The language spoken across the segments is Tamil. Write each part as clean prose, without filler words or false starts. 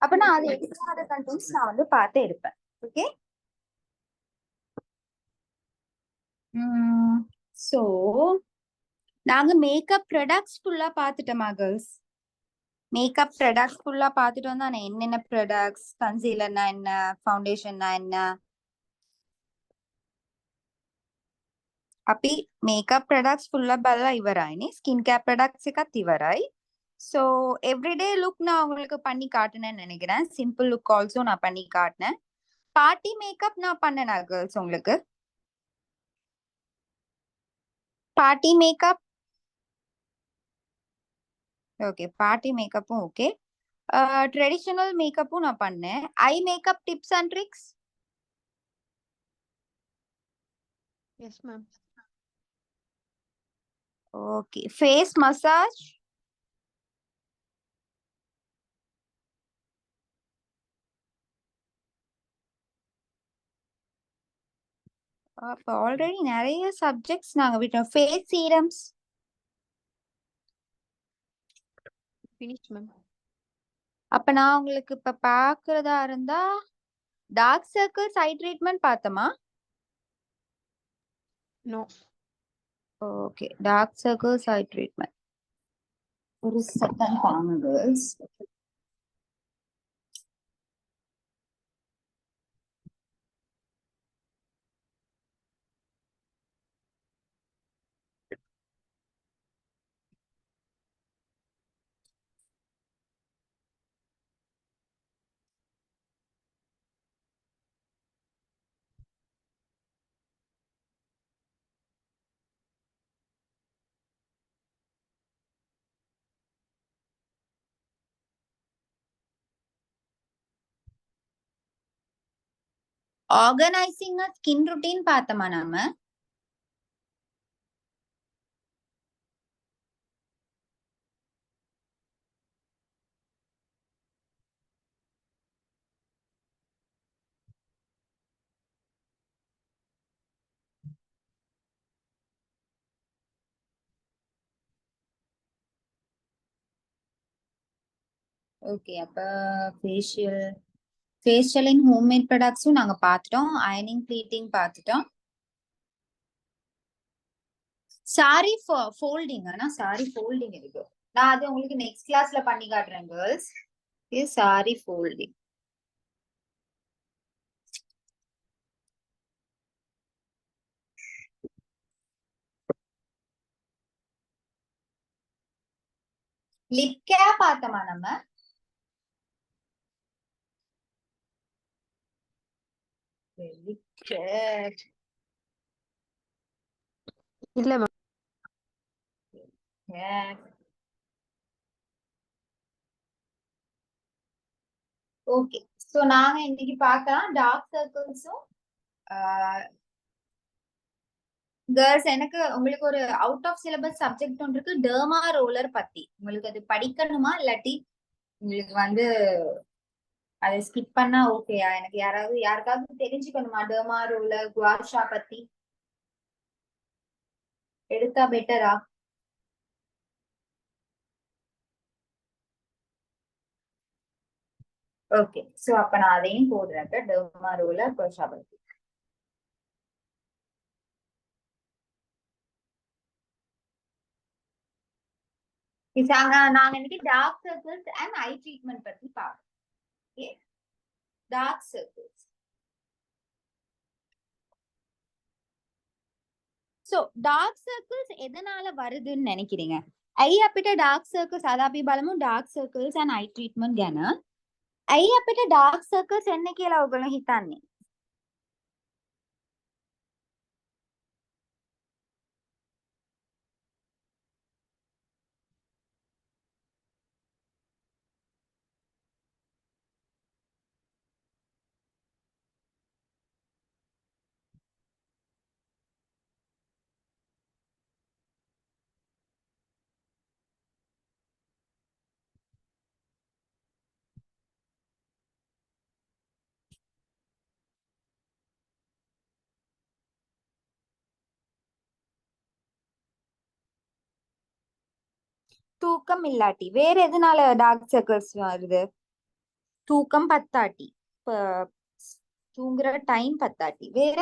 அப்ப நான் அது எக்ஸ்ட்ரா கண்டென்ட்ஸ் நான் வந்து பார்த்தே இருப்பேன். ஓகே. சோ நாங்க மேக்கப் ப்ராடக்ட்ஸ் ஃபுல்லா பார்த்துட்டோமா கேர்ள்ஸ்? மேக்கப் ப்ராடக்ட்ஸ் ஃபுல்லா பார்த்துட்டோம் தானே? என்னென்ன ப்ராடக்ட்ஸ், கன்சீலர்னா என்ன, ஃபவுண்டேஷன்னா என்ன, අපි මේකප් ප්‍රොඩක්ට්ස් ஃபுல்லா බලලා ඉවරයිනේ. ஸ்கின் கேர் ப்ராடக்ட்ஸ் එකත් ඉවරයි. ஸோ எவ்ரிடே லுக் நான் உங்களுக்கு பண்ணி காட்டுனேன்னு நினைக்கிறேன். சிம்பிள் லுக் ஆல்சோ நான் பண்ணி காட்டினேன். பார்ட்டி மேக்கப் நான் பண்ணேனா கேர்ள்ஸ் உங்களுக்கு? பார்ட்டி மேக்கப் ஓகே, பார்ட்டி மேக்கப்பும் ஓகே. ட்ரெடிஷனல் மேக்கப்பும் நான் பண்ணேன். Eye makeup tips and tricks. Yes ma'am. Okay. Face massage. அப்போ ஆல்ரெடி நிறைய சப்ஜெக்ட்ஸ் நாங்க விட்டோம். Face serums. Finish ma'am. அப்ப நான் உங்களுக்கு இப்ப பாக்குறதா இருந்தா டார்க் சர்க்கிள்ஸ் ஐ ட்ரீட்மெண்ட் பார்த்தோமா? No. Okay, dark circles eye treatment. ஒரு செகண்ட் பாருங்க கேர்ள்ஸ். ஆர்கனைசிங் ஸ்கின் ருட்டீன் பார்த்தோமா நாம? ஓகே. அப்ப ஃபேஷியலின் ஹோம்மேட் ப்ராடக்ட்ஸும் நாங்க பார்த்துட்டோம். அயனிங் ப்ளீட்டிங் பார்த்துட்டோம். சாரி ஃபோல்டிங், ஆனா சாரி ஃபோல்டிங் இருக்கு. நான் அது உங்களுக்கு நெக்ஸ்ட் கிளாஸ்ல பண்ணி காட்டுறேன் கேர்ள்ஸ். இது சாரி ஃபோல்டிங். லிப் கேர் பார்த்தோமா நம்ம? லிப் கேர் இல்ல மேம். ஓகே. சோ நாங்க இன்னைக்கு பார்க்கலாம் டார்க் சர்க்கிள்ஸும். கேர்ள்ஸ், எனக்கு உங்களுக்கு ஒரு அவுட் ஆஃப் சிலபஸ் சப்ஜெக்ட் ஒன்று இருக்கு, டெர்மா ரோலர் பத்தி. உங்களுக்கு அது படிக்கணுமா, இல்லாட்டி உங்களுக்கு வந்து அதை ஸ்கிப் பண்ணா ஓகேயா? எனக்கு யாருக்காவது தெரிஞ்சுக்கணுமா டெர்மா ரோலர் குவாஷா பத்தி? எடுத்தா பெட்டரா? ஓகே. சோ அப்ப நான் அதையும் போடுறேன், டெர்மா ரோலர் குவாஷா பத்தி. நாங்க இன்னைக்கு dark circles and eye treatment பத்தி பார்ப்போம். Dark circles. So dark circles எதனால வருதுன்னு நினைக்கிறீங்க? ஐ අපිට டார்க் சர்க்கிள்ஸ் අද අපි බලමු dark circles and eye treatment ගැන. ඇයි අපිට டார்க் සර්කල්ස් එන්නේ කියලා ඔයගොල්ලෝ හිතන්නේ? தூக்கம் இல்லாட்டி வேற எதனால டார்க் சர்க்கிள்ஸ் வருது? தூக்கம் பத்தாட்டி, இப்ப தூங்குற டைம் பத்தாட்டி, வேற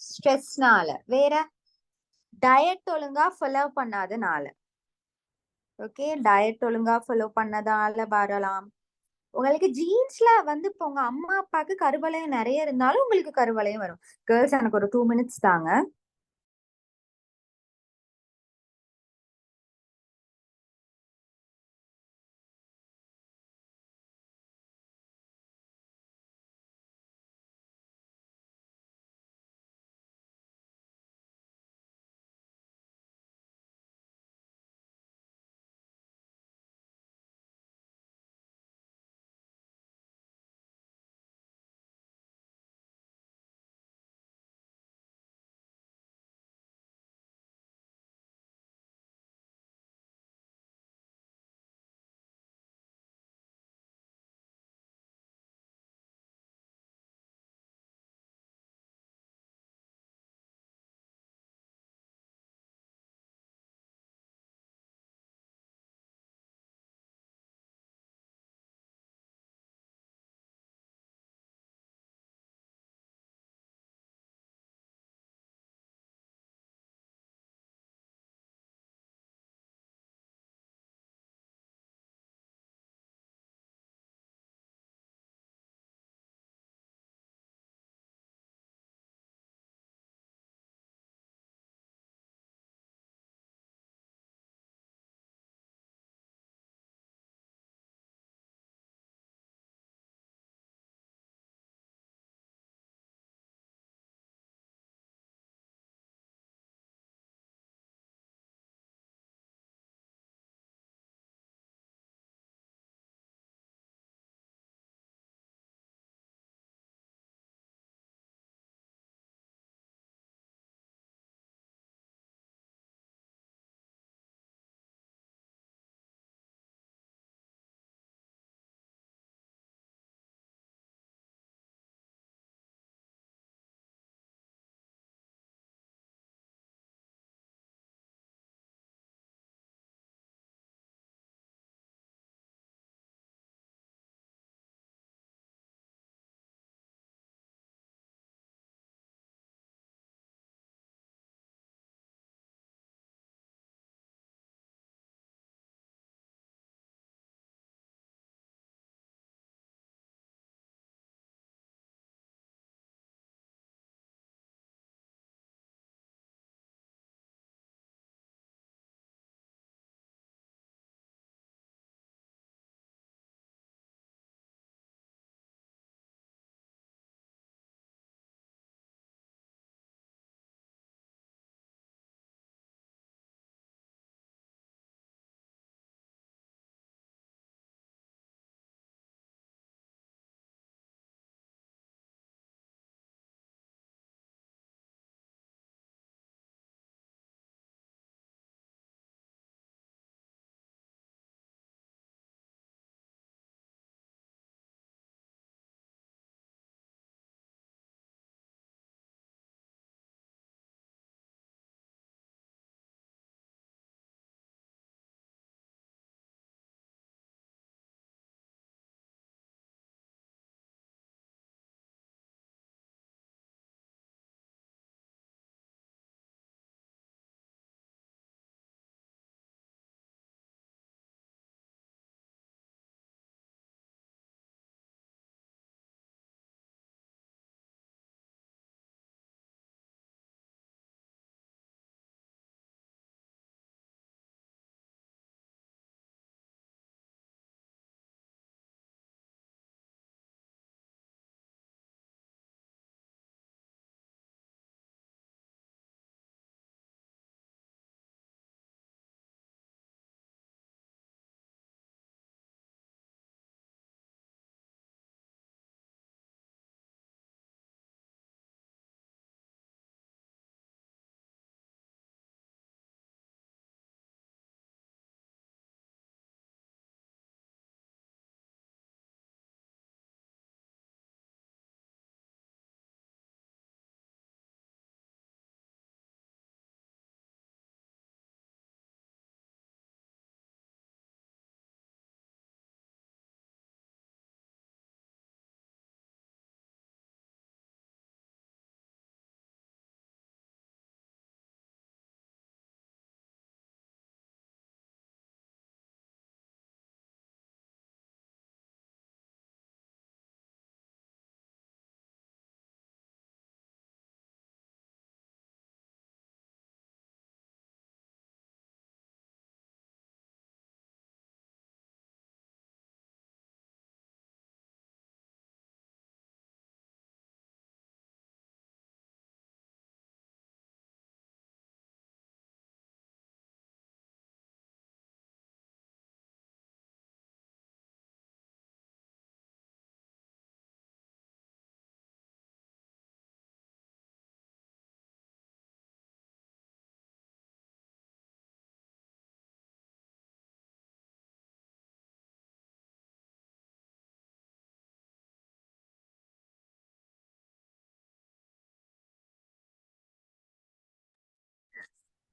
ஸ்ட்ரெஸ்னால, வேற டயட் ஒழுங்கா ஃபாலோ பண்ணாதனால. ஓகே, டயட் ஒழுங்கா ஃபாலோ பண்ணதால வரலாம். உங்களுக்கு ஜீன்ஸ்ல வந்து இப்போ உங்க அம்மா அப்பாக்கு கருவளையம் நிறைய இருந்தாலும் உங்களுக்கு கருவளையம் வரும். கேர்ள்ஸ், எனக்கு ஒரு 2 minutes தாங்க.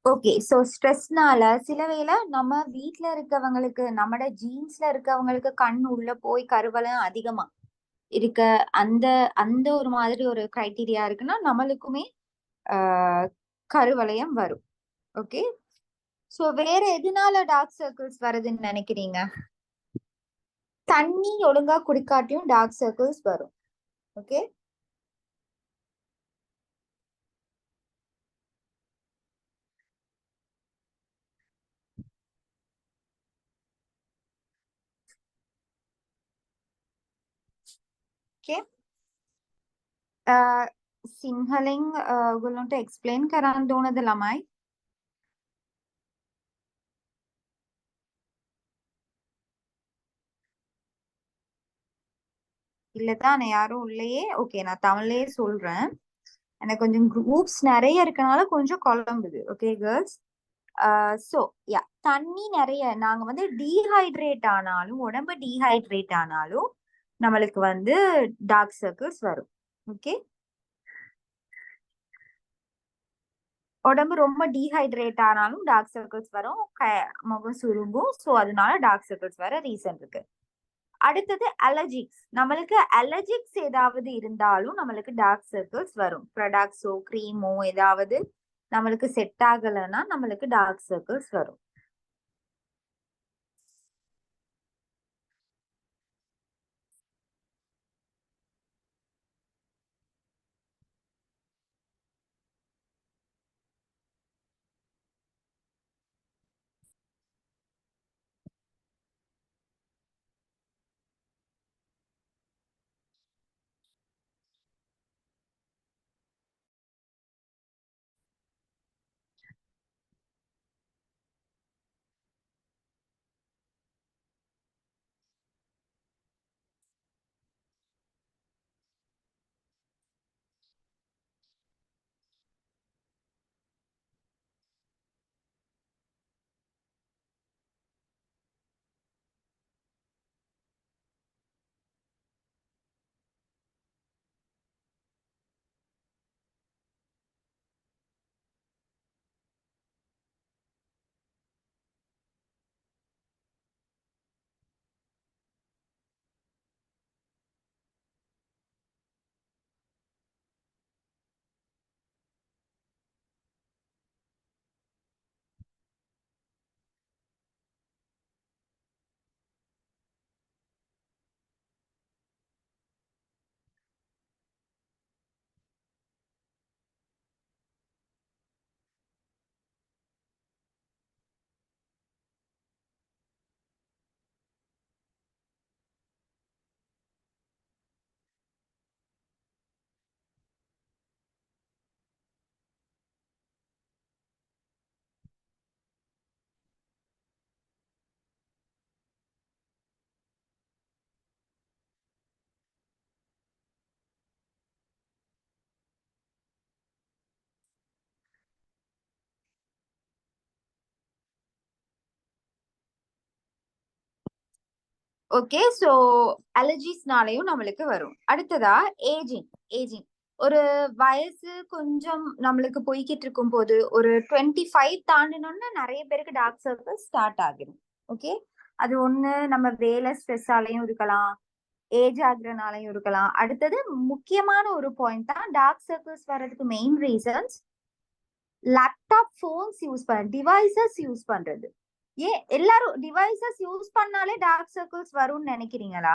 ஓகே, ஸோ ஸ்ட்ரெஸ்னால சில வேளை நம்ம வீட்ல இருக்கவங்களுக்கு, நம்மட ஜீன்ஸ்ல இருக்கவங்களுக்கு கண் உள்ள போய் கருவளையம் அதிகமா இருக்க அந்த அந்த ஒரு மாதிரி ஒரு கிரைட்டீரியா இருக்குன்னா நம்மளுக்குமே கருவளையம் வரும். ஓகே, ஸோ வேற எதனால டார்க் சர்க்கிள்ஸ் வருதுன்னு நினைக்கிறீங்க? தண்ணி ஒழுங்கா குடிக்காட்டியும் டார்க் சர்க்கிள்ஸ் வரும். ஓகே, ओके सिंहलिंग ඔයගොල්ලන්ට එක්ස්ප්ලেইন කරන්න ඕනද ළමයි? இல்ல தானே, யாரும் இல்லையே. ஓகே, நான் தமிழ்லயே சொல்றேன். எனக்கு கொஞ்சம் குரூப்ஸ் நிறைய இருக்கனால கொஞ்சம் குழம்புது. ஓகே கேர்ள்ஸ், ஸோ யா, தண்ணி நிறைய நாங்க வந்து டீஹைட்ரேட் ஆனாலும், உடம்பு டீஹைட்ரேட் ஆனாலும் நம்மளுக்கு வந்து டார்க் சர்க்கிள்ஸ் வரும். ஓகே, உடம்பு ரொம்ப டீஹைட்ரேட் ஆனாலும் டார்க் சர்க்கிள்ஸ் வரும், முகம் சுருங்கும். ஸோ அதனால டார்க் சர்க்கிள்ஸ் வர ரீசன் இருக்கு. அடுத்தது அலர்ஜிக்ஸ். நம்மளுக்கு அலர்ஜிக்ஸ் ஏதாவது இருந்தாலும் நம்மளுக்கு டார்க் சர்க்கிள்ஸ் வரும். ப்ராடக்ட்ஸோ க்ரீமோ ஏதாவது நம்மளுக்கு செட் ஆகலைன்னா நம்மளுக்கு டார்க் சர்க்கிள்ஸ் வரும். ஓகே, ஸோ அலர்ஜிஸ்னாலையும் நம்மளுக்கு வரும். அடுத்ததா ஏஜிங். ஏஜிங் ஒரு வயசு கொஞ்சம் நம்மளுக்கு போய்கிட்டு இருக்கும் போது ஒரு 25 தாண்டினோம்னா நிறைய பேருக்கு டார்க் சர்க்கிள் ஸ்டார்ட் ஆகிடும். ஓகே, அது ஒண்ணு நம்ம வேலை ஸ்ட்ரெஸ்ஸாலையும் இருக்கலாம், ஏஜ் ஆகுறனாலையும் இருக்கலாம். அடுத்தது முக்கியமான ஒரு பாயிண்ட் தான் டார்க் சர்க்கிள்ஸ் வர்றதுக்கு main reasons laptop, phones use பண்ண, டிவைசஸ் யூஸ் பண்றது. ஏன் எல்லாரும் டிவைசஸ் யூஸ் பண்ணாலே டார்க் சர்க்கிள்ஸ் வரும்னு நினைக்கிறீங்களா?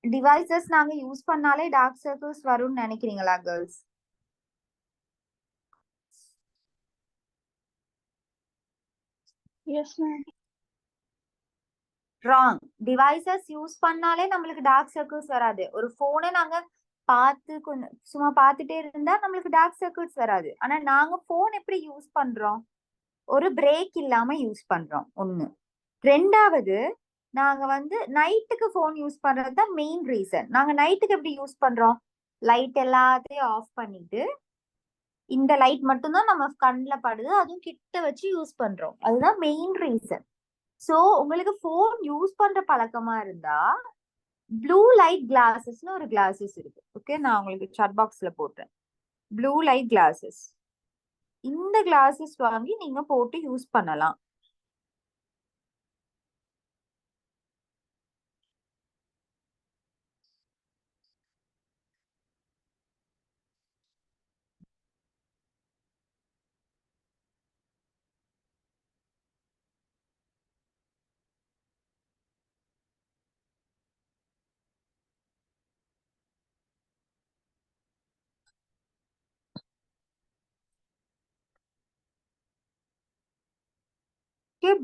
டிவைசஸ் நாங்க யூஸ் பண்ணாலே டார்க் சர்க்கிள்ஸ் வரும்னு நினைக்கிறீங்களா girls? Yes ma'am. Wrong. Devices use பண்ணாலே நம்மளுக்கு டார்க் சர்க்கிள்ஸ் வராது. ஒரு போனை நாங்க பார்த்து கொஞ்சம் சும்மா பார்த்துட்டே இருந்தா நம்மளுக்கு டார்க் சர்க்கிள்ஸ் வராது. ஆனா நாங்க போன் எப்படி யூஸ் பண்றோம்? ஒரு பிரேக் இல்லாம யூஸ் பண்றோம் ஒண்ணு. ரெண்டாவது, நாங்க வந்து நைட்டுக்கு போன் யூஸ் பண்றது தான் மெயின் ரீசன். நாங்க நைட்டுக்கு எப்படி யூஸ் பண்றோம்? லைட் எல்லாத்தையும் ஆஃப் பண்ணிட்டு இந்த லைட் மட்டும்தான் நம்ம கண்ணில் படுது, அதுவும் கிட்ட வச்சு யூஸ் பண்றோம். அதுதான் மெயின் ரீசன். சோ உங்களுக்கு போன் யூஸ் பண்ற பழக்கமா இருந்தா ப்ளூ லைட் கிளாஸஸ்னு ஒரு கிளாஸஸ் இருக்கு. ஓகே, நான் உங்களுக்கு சாட் பாக்ஸ்ல போட்டேன். Blue light classes. இந்த கிளாஸஸ் வாங்கி நீங்க போட்டு யூஸ் பண்ணலாம்.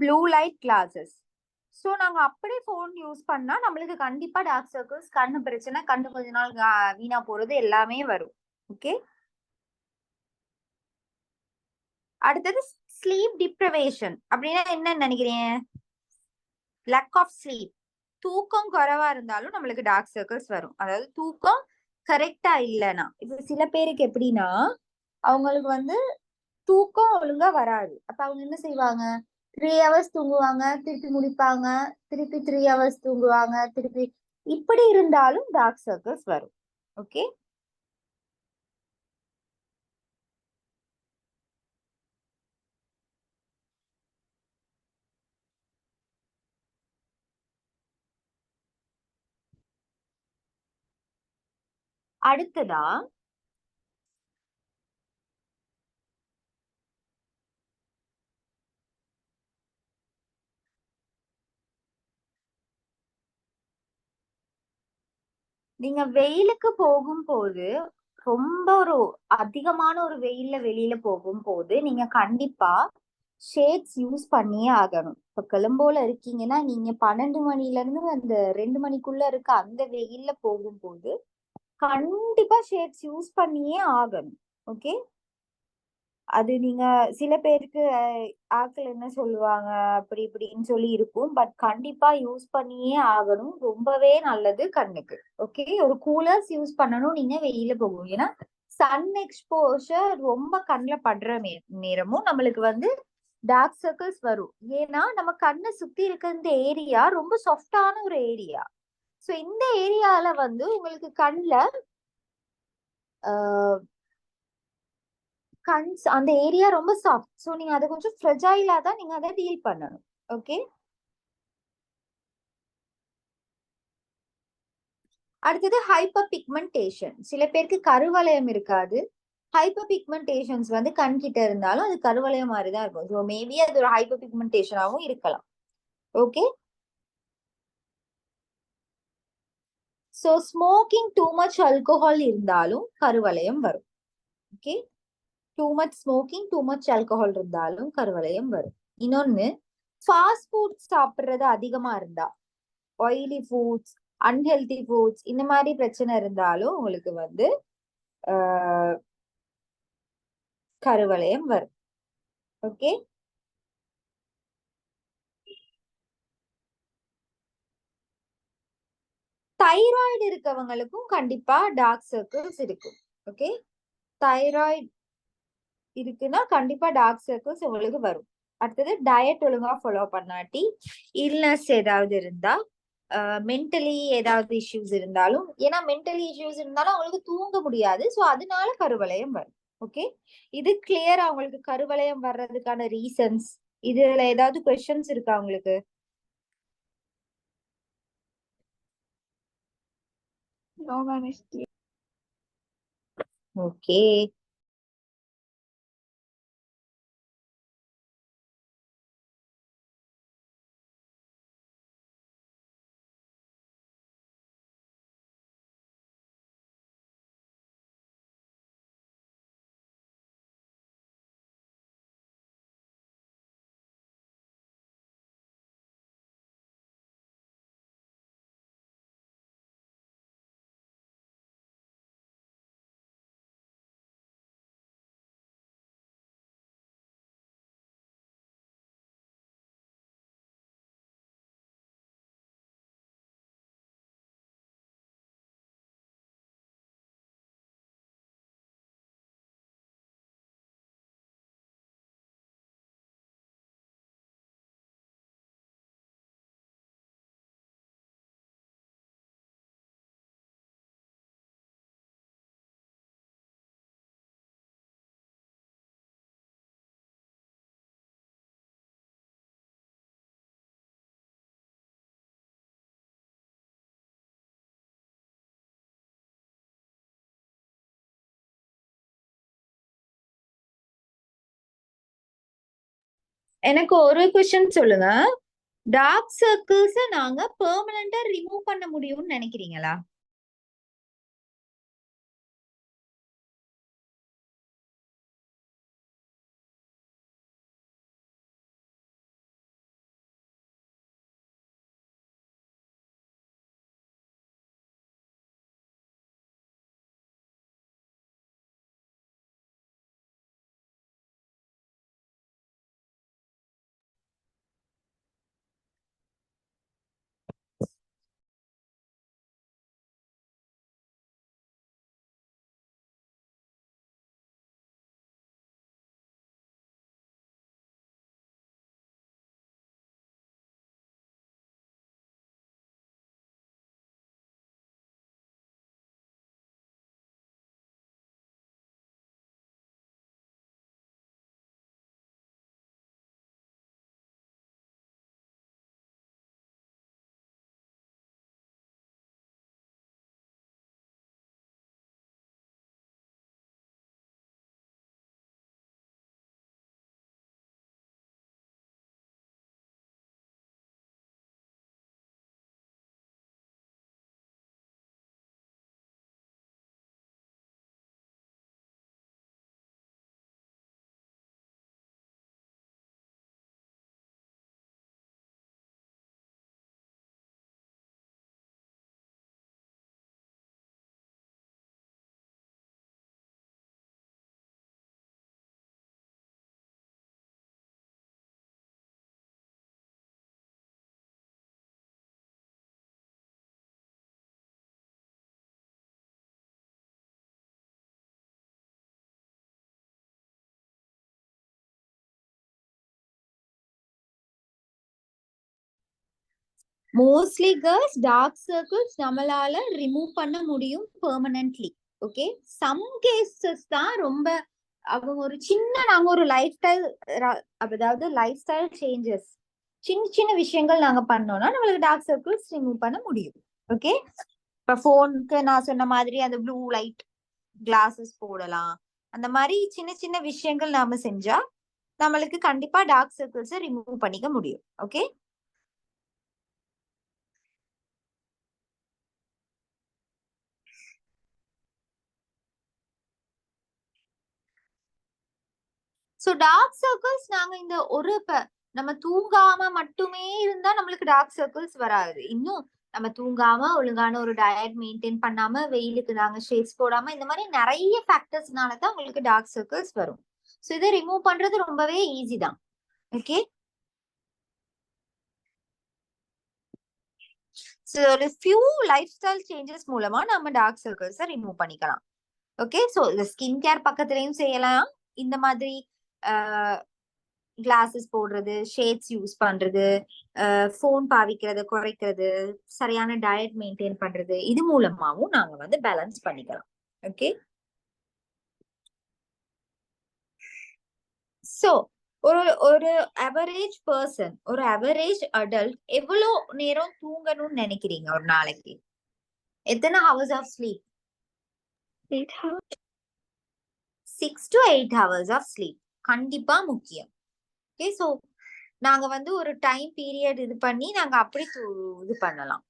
Blue light classes. ஸோ நாங்க அப்படியே ஃபோன் யூஸ் பண்ணா நம்மளுக்கு கண்டிப்பா டார்க் சர்க்கிள்ஸ், கண்ணு பிரச்சனை, கண்ணு கொஞ்ச நாள் வீணா போறது எல்லாமே வரும். ஓகே. அடுத்தது ஸ்லீப் டிப்ரவேஷன் அப்படின்னா என்னன்னு நினைக்கிறீங்க? Lack of sleep. தூக்கம் குறைவா இருந்தாலும் நம்மளுக்கு டார்க் சர்க்கிள்ஸ் வரும். அதாவது தூக்கம் கரெக்டா இல்லைன்னா, இப்ப சில பேருக்கு எப்படின்னா அவங்களுக்கு வந்து தூக்கம் ஒழுங்கா வராது. அப்ப அவங்க என்ன செய்வாங்க? 3 hours தூங்குவாங்க, திருப்பி முடிப்பாங்க, திருப்பி 3 hours தூங்குவாங்க, திருப்பி இப்படி இருந்தாலும் டார்க் சர்க்கிள்ஸ் வரும். ஓகே. அடுத்ததா நீங்க வெயிலுக்கு போகும்போது, ரொம்ப ஒரு அதிகமான ஒரு வெயில்ல வெளியில போகும்போது நீங்க கண்டிப்பா ஷேட்ஸ் யூஸ் பண்ணியே ஆகணும். இப்ப கொலம்போல இருக்கீங்கன்னா நீங்க 12 மணில இருந்து அந்த 2 மணிக்குள்ள இருக்க அந்த வெயில்ல போகும்போது கண்டிப்பா ஷேட்ஸ் யூஸ் பண்ணியே ஆகணும். ஓகே. அது நீங்க சில பேருக்கு ஆட்கள் என்ன சொல்லுவாங்க அப்படி இப்படின்னு சொல்லி இருக்கும். பட் கண்டிப்பா யூஸ் பண்ணியே ஆகணும். ரொம்பவே நல்லது கண்ணுக்கு. ஓகே. ஒரு கூலர்ஸ் யூஸ் பண்ணணும் நீங்க வெயில போகும். ஏன்னா சன் எக்ஸ்போஷர் ரொம்ப கண்ணுல படுற நேரமும் நம்மளுக்கு வந்து டார்க் சர்க்கிள்ஸ் வரும். ஏன்னா நம்ம கண்ணை சுத்தி இருக்க இந்த ஏரியா ரொம்ப சாஃப்டான ஒரு ஏரியா. சோ இந்த ஏரியால வந்து உங்களுக்கு கண்ணுல கன்ஸ் அந்த ஏரியா ரொம்ப சாஃப்ட். ஸோ நீங்க அதை கொஞ்சம் ஃப்ரெஜைலா தான் நீங்க அதை டீல் பண்ணணும். ஓகே. அடுத்தது ஹைப்பர் பிக்மெண்டேஷன். சில பேருக்கு கருவளையம் இருக்காது. ஹைப்பர் பிக்மெண்டேஷன்ஸ் வந்து கண் கிட்ட இருந்தாலும் அது கருவளையம் மாதிரி தான் இருக்கும். ஸோ மேபி அது ஒரு ஹைப்பர் பிக்மெண்டேஷனாகவும் இருக்கலாம். Okay. So smoking too much alcohol இருந்தாலும் கருவளையம் வரும். Okay. Too much smoking too much alcohol இருந்தாலும் கருவளையம் வரும். இன்னொன்னு, ஃபாஸ்ட் ஃபுட் சாப்பிடுறது அதிகமா இருந்தா, ஆயிலி ஃபுட்ஸ், அன்ஹெல்தி ஃபுட்ஸ், இந்த மாதிரி பிரச்சனை இருந்தாலும் உங்களுக்கு வந்து கருவளையம் வரும். ஓகே. தைராய்டு இருக்கவங்களுக்கும் கண்டிப்பா டார்க் சர்க்கிள்ஸ் இருக்கும். ஓகே. தைராய்டு இருக்குன்னா கண்டிப்பா டார்க் சர்க்கிள்ஸ் உங்களுக்கு வரும். அடுத்தது டயட் ஒழுங்கா ஃபாலோ பண்ணாட்டி, இல்னஸ் ஏதாவது இருந்தா, மென்டலி ஏதாவது இஷ்யூஸ் இருந்தாலும், ஏன்னா மென்டலி இஷ்யூஸ் இருந்தாலும் அவங்களுக்கு தூங்க முடியாது. ஸோ அதனால கருவளையம் வரும். ஓகே. இது கிளியரா உங்களுக்கு கருவளையம் வர்றதுக்கான ரீசன்ஸ்? இதுல ஏதாவது கொஸ்டின்ஸ் இருக்கா உங்களுக்கு? ஓகே. எனக்கு ஒரு கொஸ்டின் சொல்லுங்க. டார்க் சர்க்கிள்ஸ் நாங்க பெர்மனண்டா ரிமூவ் பண்ண முடியும்னு நினைக்கிறீங்களா? மோஸ்ட்லி கேர்ள்ஸ் டார்க் சர்க்கிள்ஸ் நம்மளால ரிமூவ் பண்ண முடியும் பெர்மனன்ட்லி. ஓகே, சம் கேசஸ் தான் ரொம்ப அவங்க ஒரு சின்ன நாங்க ஒரு லைஃப் ஸ்டைல், அதாவது லைஃப் ஸ்டைல் சேஞ்சஸ், சின்ன சின்ன விஷயங்கள் நாங்க பண்ணோம்னா நம்மளுக்கு டார்க் சர்க்கிள்ஸ் ரிமூவ் பண்ண முடியும். ஓகே, இப்ப போனுக்கு நான் சொன்ன மாதிரி அந்த ப்ளூ லைட் கிளாஸஸ் போடலாம். அந்த மாதிரி சின்ன சின்ன விஷயங்கள் நாம செஞ்சா நம்மளுக்கு கண்டிப்பா டார்க் சர்க்கிள்ஸை ரிமூவ் பண்ணிக்க முடியும். ஓகே, சோ டார்க் சர்க்கிள்ஸ் நாங்க இந்த ஒரு நம்ம தூங்காம மட்டுமே இருந்தா நம்மளுக்கு டார்க் சர்க்கிள்ஸ் வராது. இன்னும் நம்ம தூங்காம ஒழுங்கான ஒரு டயட் மெயின்டைன் பண்ணாம வெயிலுக்கு நாங்க ஷேட்ஸ் போடாம இந்த மாதிரி நிறைய ஃபேக்டர்ஸ்னால தான் உங்களுக்கு டார்க் சர்க்கிள்ஸ் வரும். சோ இதை ரிமூவ் பண்றது ரொம்பவே ஈஸி தான். ஓகே, சோ ஒரு ஃபியூ லைஃப் ஸ்டைல் சேஞ்சஸ் மூலமா நம்ம டார்க் சர்க்கிள்ஸை ரிமூவ் பண்ணிக்கலாம். ஓகே, சோ இந்த ஸ்கின் கேர் பக்கத்துலயும் செய்யலாம். இந்த மாதிரி கிளாஸஸ் போடுறது, ஷேட்ஸ் யூஸ் பண்றது, போன் பாவிக்கிறத குறைக்கிறது, சரியான டயட் மெயின்டைன் பண்றது, இது மூலமாவும் நாங்க வந்து பேலன்ஸ் பண்ணிக்கலாம். ஓகே, சோ ஒரு ஒரு அவரேஜ் பர்சன், ஒரு அவரேஜ் அடல்ட் எவ்வளவு நேரம் தூங்கணும்னு நினைக்கிறீங்க ஒரு நாளைக்கு? எத்தனை hours of sleep? 8 hours. 6 to 8 hours of sleep கண்டிப்பா முக்கியம். ஓகே, சோ நாங்க வந்து ஒரு டைம் பீரியட் இது பண்ணி நாங்க அப்படி இது பண்ணலாம்.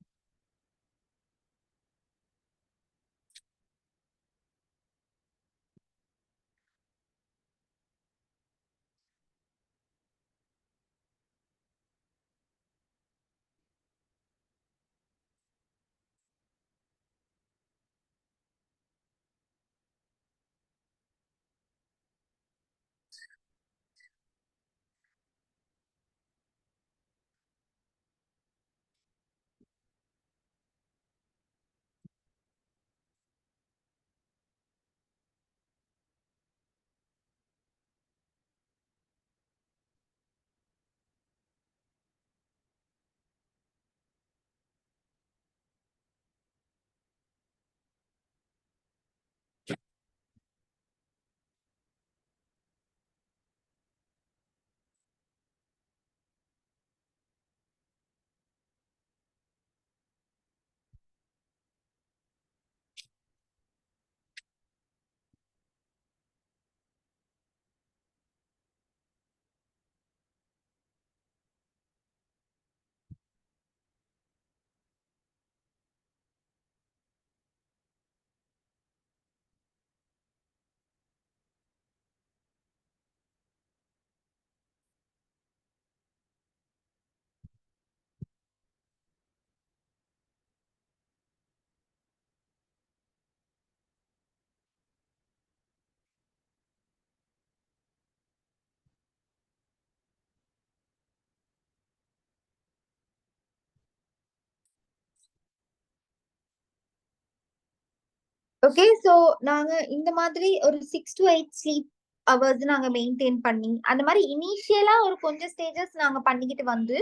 ஓகே, சோ நாங்க இந்த மாதிரி ஒரு 6 to 8 ஸ்லீப் ஹவர்ஸ் நாங்க மெயின்டைன் பண்ணி அந்த மாதிரி இனிஷியலா ஒரு கொஞ்சம் ஸ்டேஜஸ் நாங்க பண்ணிக்கிட்டு வந்து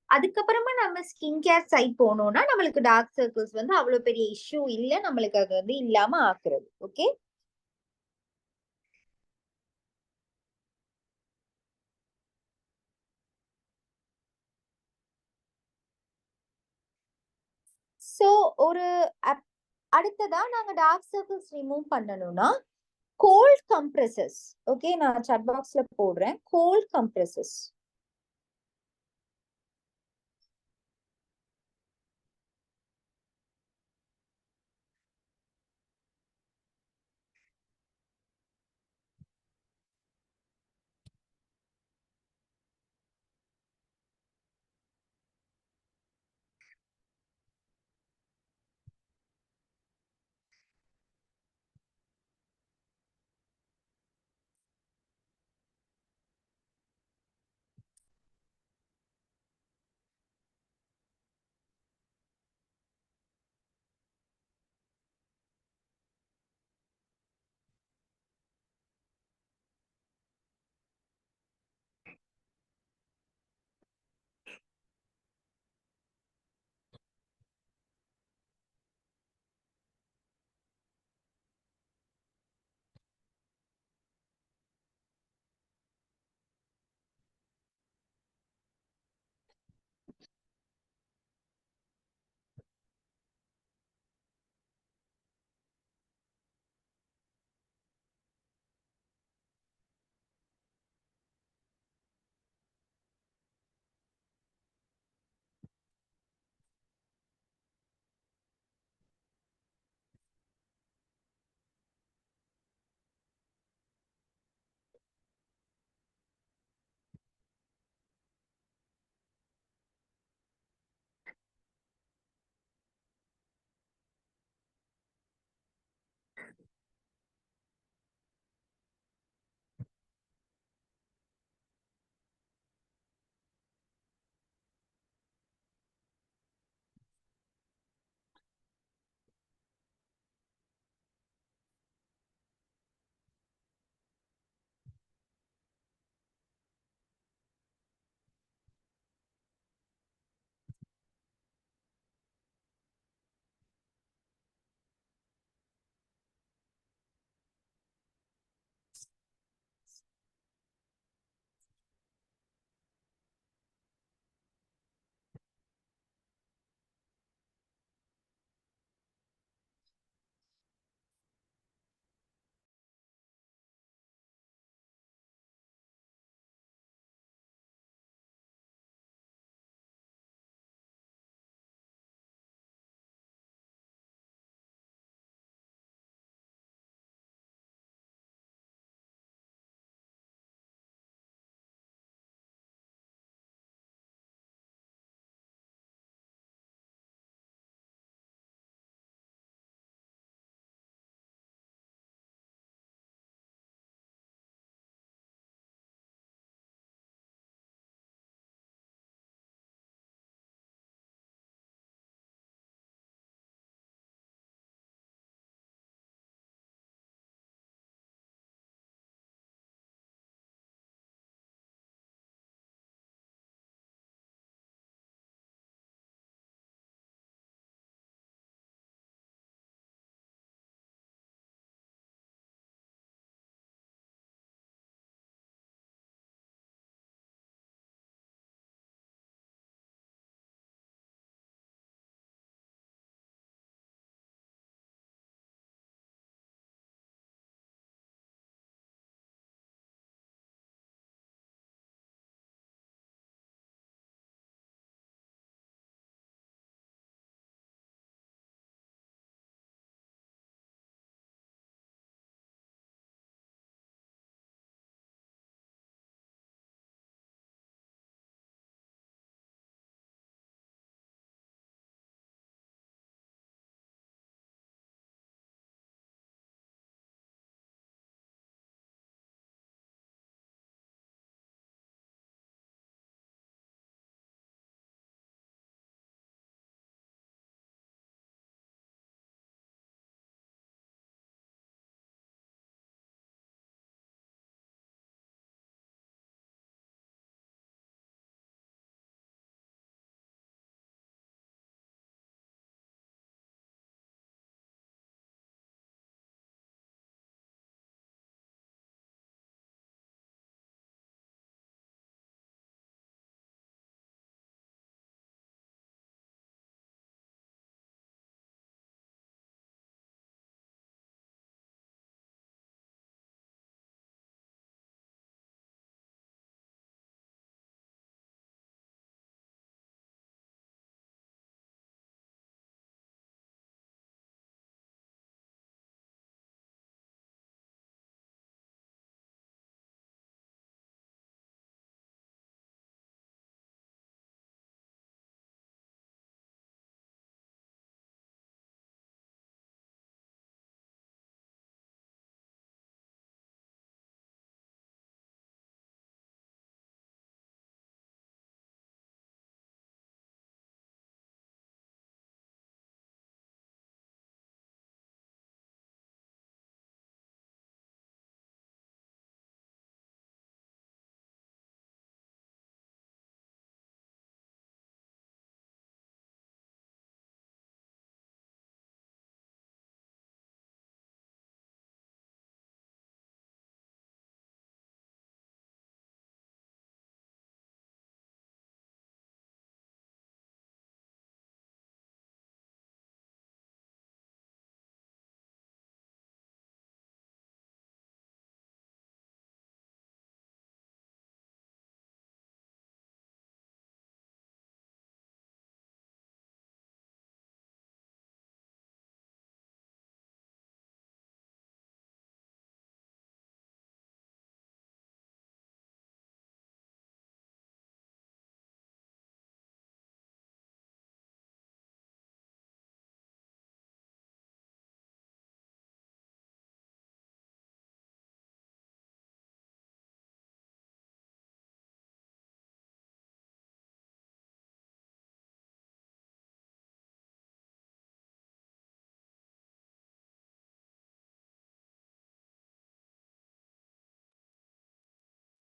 அதுக்கப்புறமா நம்ம ஸ்கின் கேர் சைட் போனோம்னா நம்மளுக்கு டார்க் சர்க்கிள்ஸ் வந்து அவ்வளவு பெரிய இஷ்யூ இல்ல, நம்மளுக்கு அது வந்து இல்லாம ஆக்குறது. ஓகே, சோ ஒரு அடுத்ததா நாங்க டார்க் சர்க்கிள்ஸ் ரிமூவ் பண்ணணும்னா கோல்ட் கம்ப்ரஸஸ். ஓகே, நான் chat பாக்ஸ்ல போடுறேன் cold compresses.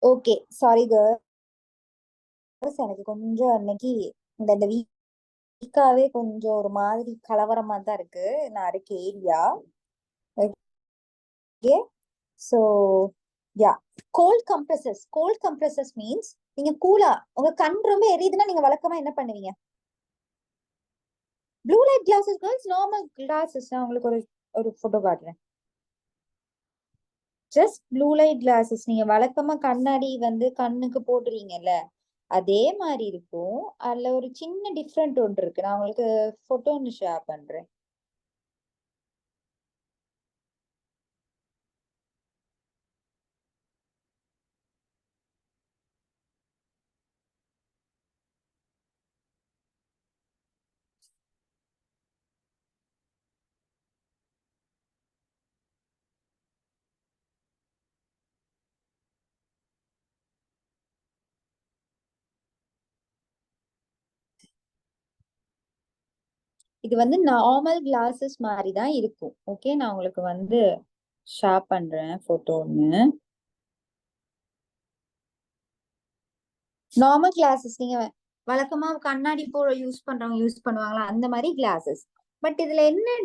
Okay sorry girls, எனக்கு கொஞ்சம் இன்னைக்கு இந்த வீக்காவே கொஞ்சம் ஒரு மாதிரி கலவரமா தான் இருக்கு. நான் இருக்க area. Okay, so yeah, cold compressors means நீங்க கூலா உங்க கண் ரொம்ப எரியுதுன்னா நீங்க வழக்கமா என்ன பண்ணுவீங்க? Blue light classes girls, normal classes. நான் உங்களுக்கு ஒரு ஒரு போட்டோ காட்டுறேன். ஜஸ்ட் ப்ளூ லைட் கிளாஸஸ் நீங்க வழக்கமா கண்ணாடி வந்து கண்ணுக்கு போடுறீங்கல்ல, அதே மாதிரி இருக்கும். அதுல ஒரு சின்ன டிஃப்ரெண்ட் ஒன்று இருக்கு. நான் உங்களுக்கு போட்டோ ஒன்று ஷேர் பண்றேன். இது வந்து நார்மல் கிளாஸஸ் மாதிரி தான் இருக்கும். ஓகே, நான் உங்களுக்கு வந்து ஷேர் பண்றேன் போட்டோ ஒன்று. நார்மல் கிளாஸஸ் நீங்க வழக்கமா கண்ணாடி போட யூஸ் பண்றவங்க யூஸ் பண்ணுவாங்களா, அந்த மாதிரி கிளாஸஸ். பட் இதுல என்ன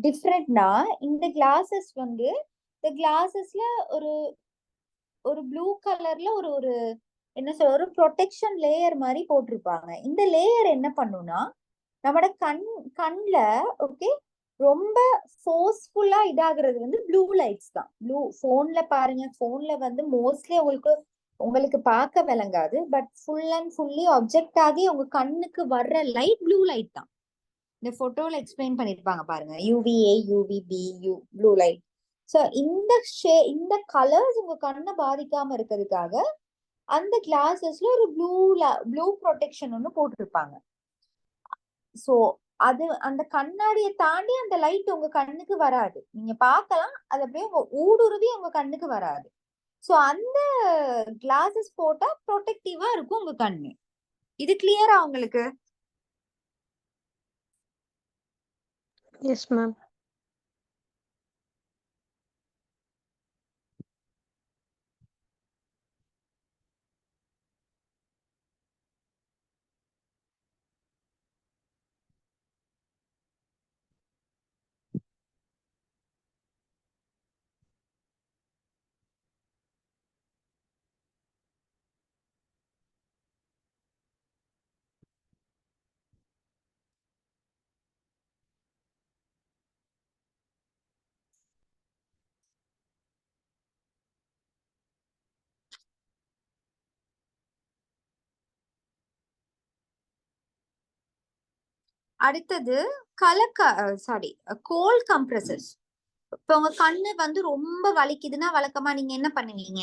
டிஃப்ரெண்ட்னா, இந்த கிளாஸஸ் வந்து இந்த கிளாஸஸ்ல ஒரு ஒரு ப்ளூ கலர்ல ஒரு ஒரு என்ன சொல்ற ஒரு ப்ரொடெக்ஷன் லேயர் மாதிரி போட்டிருப்பாங்க. இந்த லேயர் என்ன பண்ணும்னா நம்மட கண்ல ஓகே ரொம்ப ஃபோர்ஸ்ஃபுல்லா இதாகிறது வந்து ப்ளூ லைட்ஸ் தான். போன்ல பாருங்க, போன்ல வந்து மோஸ்ட்லி உங்களுக்கு பார்க்க விளங்காது. But full and fully object ஆகி உங்க கண்ணுக்கு வர்ற லைட் ப்ளூ லைட் தான். இந்த போட்டோல எக்ஸ்பிளைன் பண்ணிருப்பாங்க பாருங்க, UVA UVB blue light. So இந்த கலர்ஸ் உங்க கண்ணை பாதிக்காம இருக்கிறதுக்காக அந்த கிளாஸஸ்ல ஒரு ப்ளூ ப்ரொடெக்ஷன் ஒன்னு போட்டிருப்பாங்க. சோ அது அந்த கண்ணாடியை தாண்டி அந்த லைட் உங்க கண்ணுக்கு வராது. நீங்க பார்க்கலாம், அது அப்படியே ஊடுருவி உங்க கண்ணுக்கு வராது. சோ அந்த கிளாஸஸ் போட்டா ப்ரொடெக்டிவா இருக்கும் உங்க கண்ணு. இது கிளியரா உங்களுக்கு? Yes ma'am. அடுத்தது கோல்ட் கம்ப்ரஸர்ஸ். இப்ப உங்க கண்ணு வந்து ரொம்ப வலிக்குதுன்னா வழக்கமா நீங்க என்ன பண்ணுவீங்க?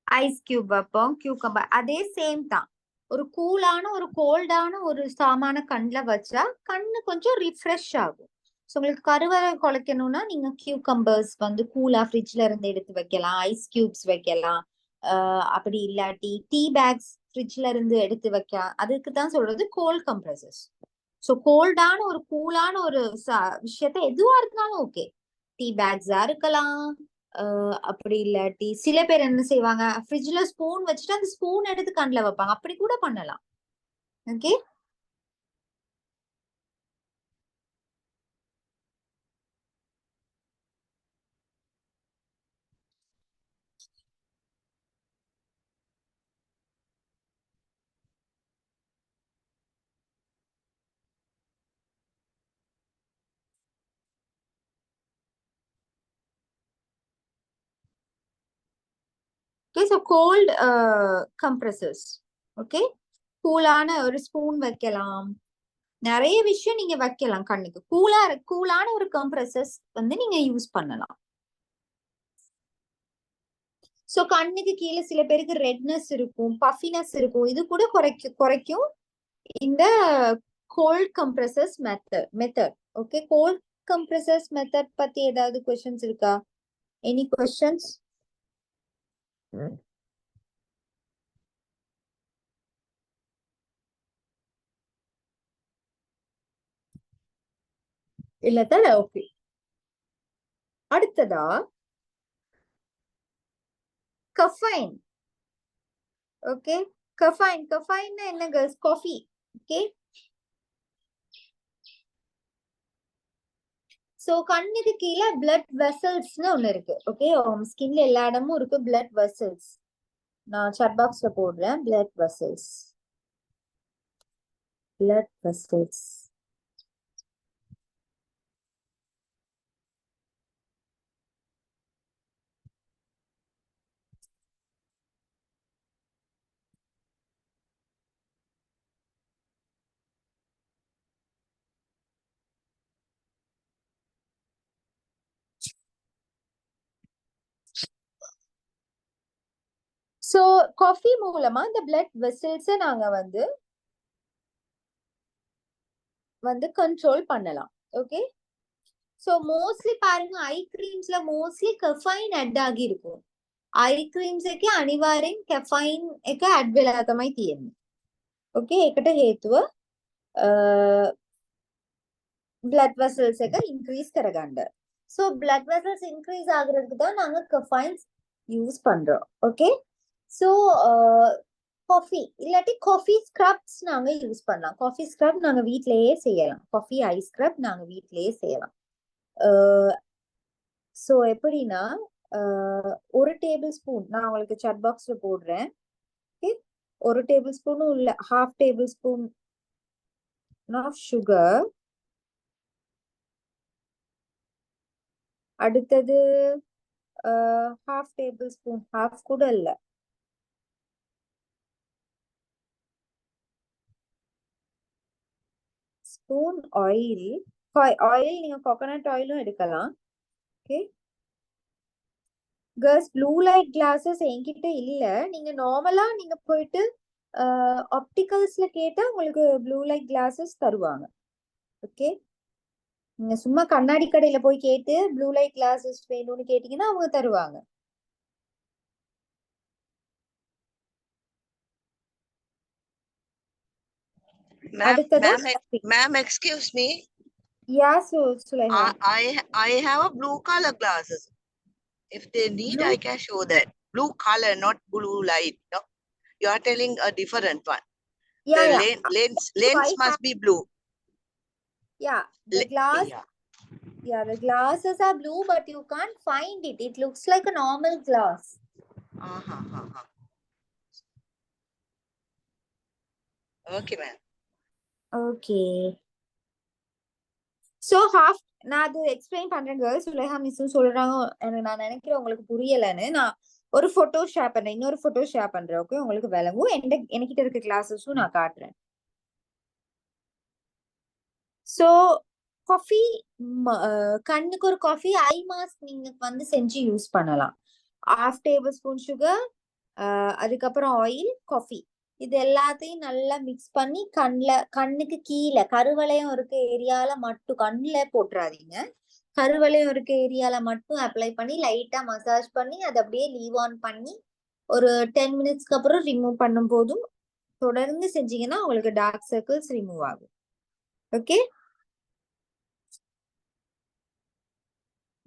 ஐஸ் கியூப் வைப்போம், கியூக்கம்பர், அதே சேம் தான். ஒரு கூலான ஒரு கோல்டான ஒரு சாமான கண்ணுல வச்சா கண்ணு கொஞ்சம் ரிஃப்ரெஷ் ஆகும். ஸோ உங்களுக்கு கருவறை குலைக்கணும்னா நீங்க கியூக்கம்பர்ஸ் வந்து கூலா ஃப்ரிட்ஜ்ல இருந்து எடுத்து வைக்கலாம், ஐஸ் கியூப்ஸ் வைக்கலாம். அப்படி இல்லாட்டி டீ பேக்ஸ் ஃப்ரிட்ஜ்ல இருந்து எடுத்து வைக்கலாம். அதுக்கு தான் சொல்றது கோல்ட் கம்ப்ரஸர்ஸ். ஸோ கோல்டான ஒரு கூலான ஒரு விஷயத்த எதுவா இருந்தாலும் ஓகே, டீ பேக்ஸா இருக்கலாம், அப்படி இல்லாட்டி சில பேர் என்ன செய்வாங்க, ஃப்ரிட்ஜ்ல ஸ்பூன் வச்சுட்டு அந்த ஸ்பூன் எடுத்து கண்ணுல வைப்பாங்க. அப்படி கூட பண்ணலாம். Okay. Okay, so cold compressors. Okay, கூலான ஒரு ஸ்பூன் வைக்கலாம். நிறைய விஷயம் நீங்க வைக்கலாம் கண்ணுக்கு. கூலான ஒரு கம்ப்ரஸர்ஸ் வந்து நீங்க யூஸ் பண்ணலாம். சோ கண்ணுக்கு கீழே சில பேருக்கு ரெட்னஸ் இருக்கும், பஃபினஸ் இருக்கும். இது கூட குறைக்கும் இந்த cold compressors method. Okay, cold compressors method பத்தி ஏதாவது क्वेश्चंस இருக்கா? Any questions? இல்ல தானே? ஓகே, அடுத்ததா கஃபைன். ஓகே, கஃபைன் என்ன கேர்ள்ஸ்? காஃபி. ஓகே, சோ கண்ணுக்கு கீழே பிளட் வெசல்ஸ்னு ஒண்ணு இருக்கு. ஓகே, ஸ்கின்ல எல்லா இடமும் இருக்கு பிளட் வெசல்ஸ். நான் சாட் பாக்ஸ்ல போடுறேன். Blood vessels. சோ காஃபி மூலமா இந்த பிளட் வெசல்ஸ் நாங்க வந்து கண்ட்ரோல் பண்ணலாம். ஓகே, சோ மோஸ்ட்லி பாருங்க ஐ கிரீம்ஸ்ல மோஸ்ட்லி கெஃபைன் ඇඩ් ஆகி இருக்கும். ఐ క్రీమ్స్ එක අනිවාර්යෙන් කැෆයින් එක ඇඩ් වෙලා තමයි තියෙන්නේ. ඕකේ, ඒකට හේතුව blood vessels එක increase කරගන්න. so blood vessels increase ஆகுறதுக்கு தான் நாங்க கெஃபைன்ஸ் யூஸ் பண்றோம். ஓகே, so காஃபி இல்லாட்டி காஃபி ஸ்க்ரப்ஸ் நாங்க யூஸ் பண்ணலாம். காஃபி ஸ்க்ரப் நாங்க வீட்லயே செய்யலாம். காஃபி ஐ ஸ்க்ரப் நாங்க வீட்லயே செய்யலாம். சோ எப்படின்னா ஒரு டேபிள் ஸ்பூன் நான் உங்களுக்கு சாட் பாக்ஸ்ல போடுறேன். ஒரு டேபிள் ஸ்பூனும் இல்ல, half tablespoon of sugar. அடுத்தது ஹாஃப் டேபிள் ஸ்பூன், ஹாஃப் கூட இல்ல, ஸ்பூன் ஆயில். ஆயில் நீங்க கோகோனட் ஆயிலும் எடுக்கலாம். Okay girls, blue light glasses என்கிட்ட இல்ல. நீங்க நார்மலா நீங்க போயிட்டு ஆப்டிகல்ஸ்ல கேட்டா உங்களுக்கு ப்ளூ லைட் கிளாஸஸ் தருவாங்க. ஓகே, நீங்க சும்மா கண்ணாடி கடையில போய் கேட்டு ப்ளூ லைட் கிளாஸஸ் வேணும்னு கேட்டீங்கன்னா அவங்க தருவாங்க. Ma'am, excuse me. Yeah, so Sulaiha. I have a blue color glasses. If they need, I can show that. Blue color, not blue light. No? You are telling a different one. Yeah, the lens must be blue. Yeah, the glass. Yeah, the glasses are blue, but you can't find it. It looks like a normal glass. Okay, ma'am. Okay. So half நான் அது எக்ஸ்பிளைன் பண்றேன் கேர்ள்ஸ். சுலேஹா மிஸ்ஸும் சொல்றாங்க, எனக்கு நான் நினைக்கிறேன் உங்களுக்கு புரியலன்னு. நான் ஒரு போட்டோ ஷேர் பண்றேன், இன்னொரு போட்டோ ஷேர் பண்றேன். ஓகே, உங்களுக்கு விளங்கும். என்கிட்ட இருக்க கிளாஸஸும் நான் காட்டுறேன். சோ காஃபி, கண்ணுக்கு ஒரு காஃபி ஐ மாஸ்க் நீங்க வந்து செஞ்சு யூஸ் பண்ணலாம். ஹாஃப் டேபிள் ஸ்பூன் சுகர், அதுக்கப்புறம் ஆயில், காஃபி, இது எல்லாத்தையும் நல்லா மிக்ஸ் பண்ணி கண்ணுக்கு கீழே கருவளையம் இருக்க ஏரியால மட்டும், கண்ணுல போட்டுறாதீங்க, கருவளையம் இருக்க ஏரியால மட்டும் அப்ளை பண்ணி லைட்டா மசாஜ் பண்ணி அதை அப்படியே லீவ் ஆன் பண்ணி ஒரு 10 மினிட்ஸ்க்கு அப்புறம் ரிமூவ் பண்ணும் போதும் தொடர்ந்து செஞ்சீங்கன்னா உங்களுக்கு டார்க் சர்க்கிள்ஸ் ரிமூவ் ஆகும். ஓகே,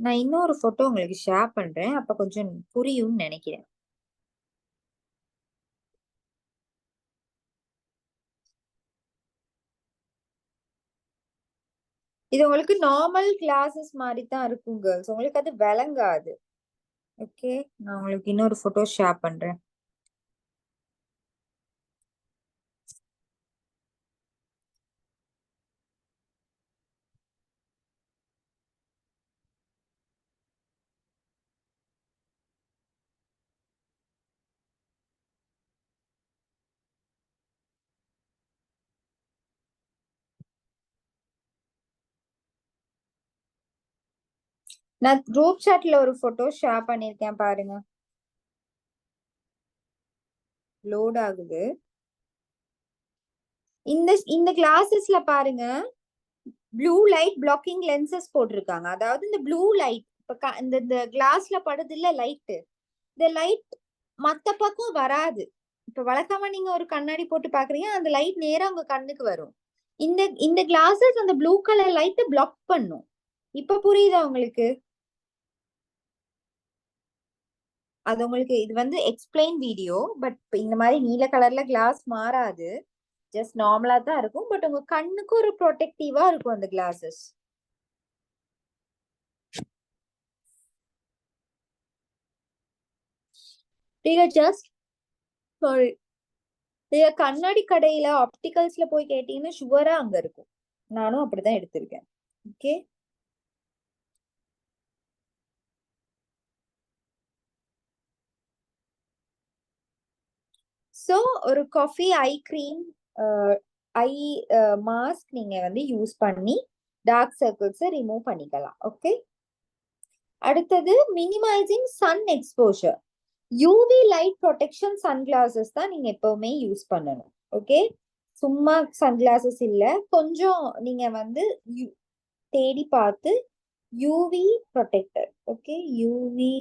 நான் இன்னொரு போட்டோ உங்களுக்கு ஷேர் பண்றேன், அப்ப கொஞ்சம் புரியும்னு நினைக்கிறேன். இது உங்களுக்கு நார்மல் கிளாஸஸ் மாதிரி தான் இருக்கும் கேர்ள்ஸ், உங்களுக்கு அது விளங்காது. ஓகே, நான் உங்களுக்கு இன்னொரு போட்டோ ஷேர் பண்றேன். நான் குரூப் சாட்ல ஒரு போட்டோ ஷேர் பண்ணிருக்கேன் பாருங்க. லோட் ஆகுது. இந்த இந்த கிளாஸஸ்ல பாருங்க, ப்ளூ லைட் பிளாக்கிங் லென்சஸ் போட்டிருக்காங்க. அதாவது இந்த ப்ளூ லைட் இப்ப இந்த கிளாஸ்ல படுது இல்ல லைட், இந்த லைட் மத்த பக்கம் வராது. இப்ப வழக்கமா நீங்க ஒரு கண்ணாடி போட்டு பாக்குறீங்க, அந்த லைட் நேரா உங்க கண்ணுக்கு வரும். இந்த இந்த கிளாஸஸ் அந்த ப்ளூ கலர் லைட் பிளாக் பண்ணும். இப்ப புரியுதா உங்களுக்கு? அது உங்களுக்கு இது வந்து எக்ஸ்பிளைன் வீடியோ. பட் இந்த மாதிரி நீல கலர்ல கிளாஸ் மாறாது, ஜஸ்ட் நார்மலா தான் இருக்கும். பட் உங்க கண்ணுக்கு ஒரு ப்ரொடெக்டிவா இருக்கும் அந்த கிளாஸஸ். நீங்க ஜஸ்ட் சாரி, நீங்க கண்ணாடி கடையில ஆப்டிகல்ஸ்ல போய் கேட்டீங்கன்னா ஷுவரா அங்க இருக்கும். நானும் அப்படிதான் எடுத்திருக்கேன். ஓகே, சோ ஒரு coffee eye cream, eye mask நீங்க வந்து யூஸ் பண்ணி டார்க் சர்க்கிள்ஸை ரிமூவ் பண்ணிக்கலாம். ஓகே, அடுத்தது minimising sun exposure. UV light protection sunglasses தான் நீங்க எப்பவுமே யூஸ் பண்ணணும். ஓகே, சும்மா சன்கிளாசஸ் இல்ல, கொஞ்சம் நீங்க வந்து தேடி பார்த்து UV protector. Okay, UV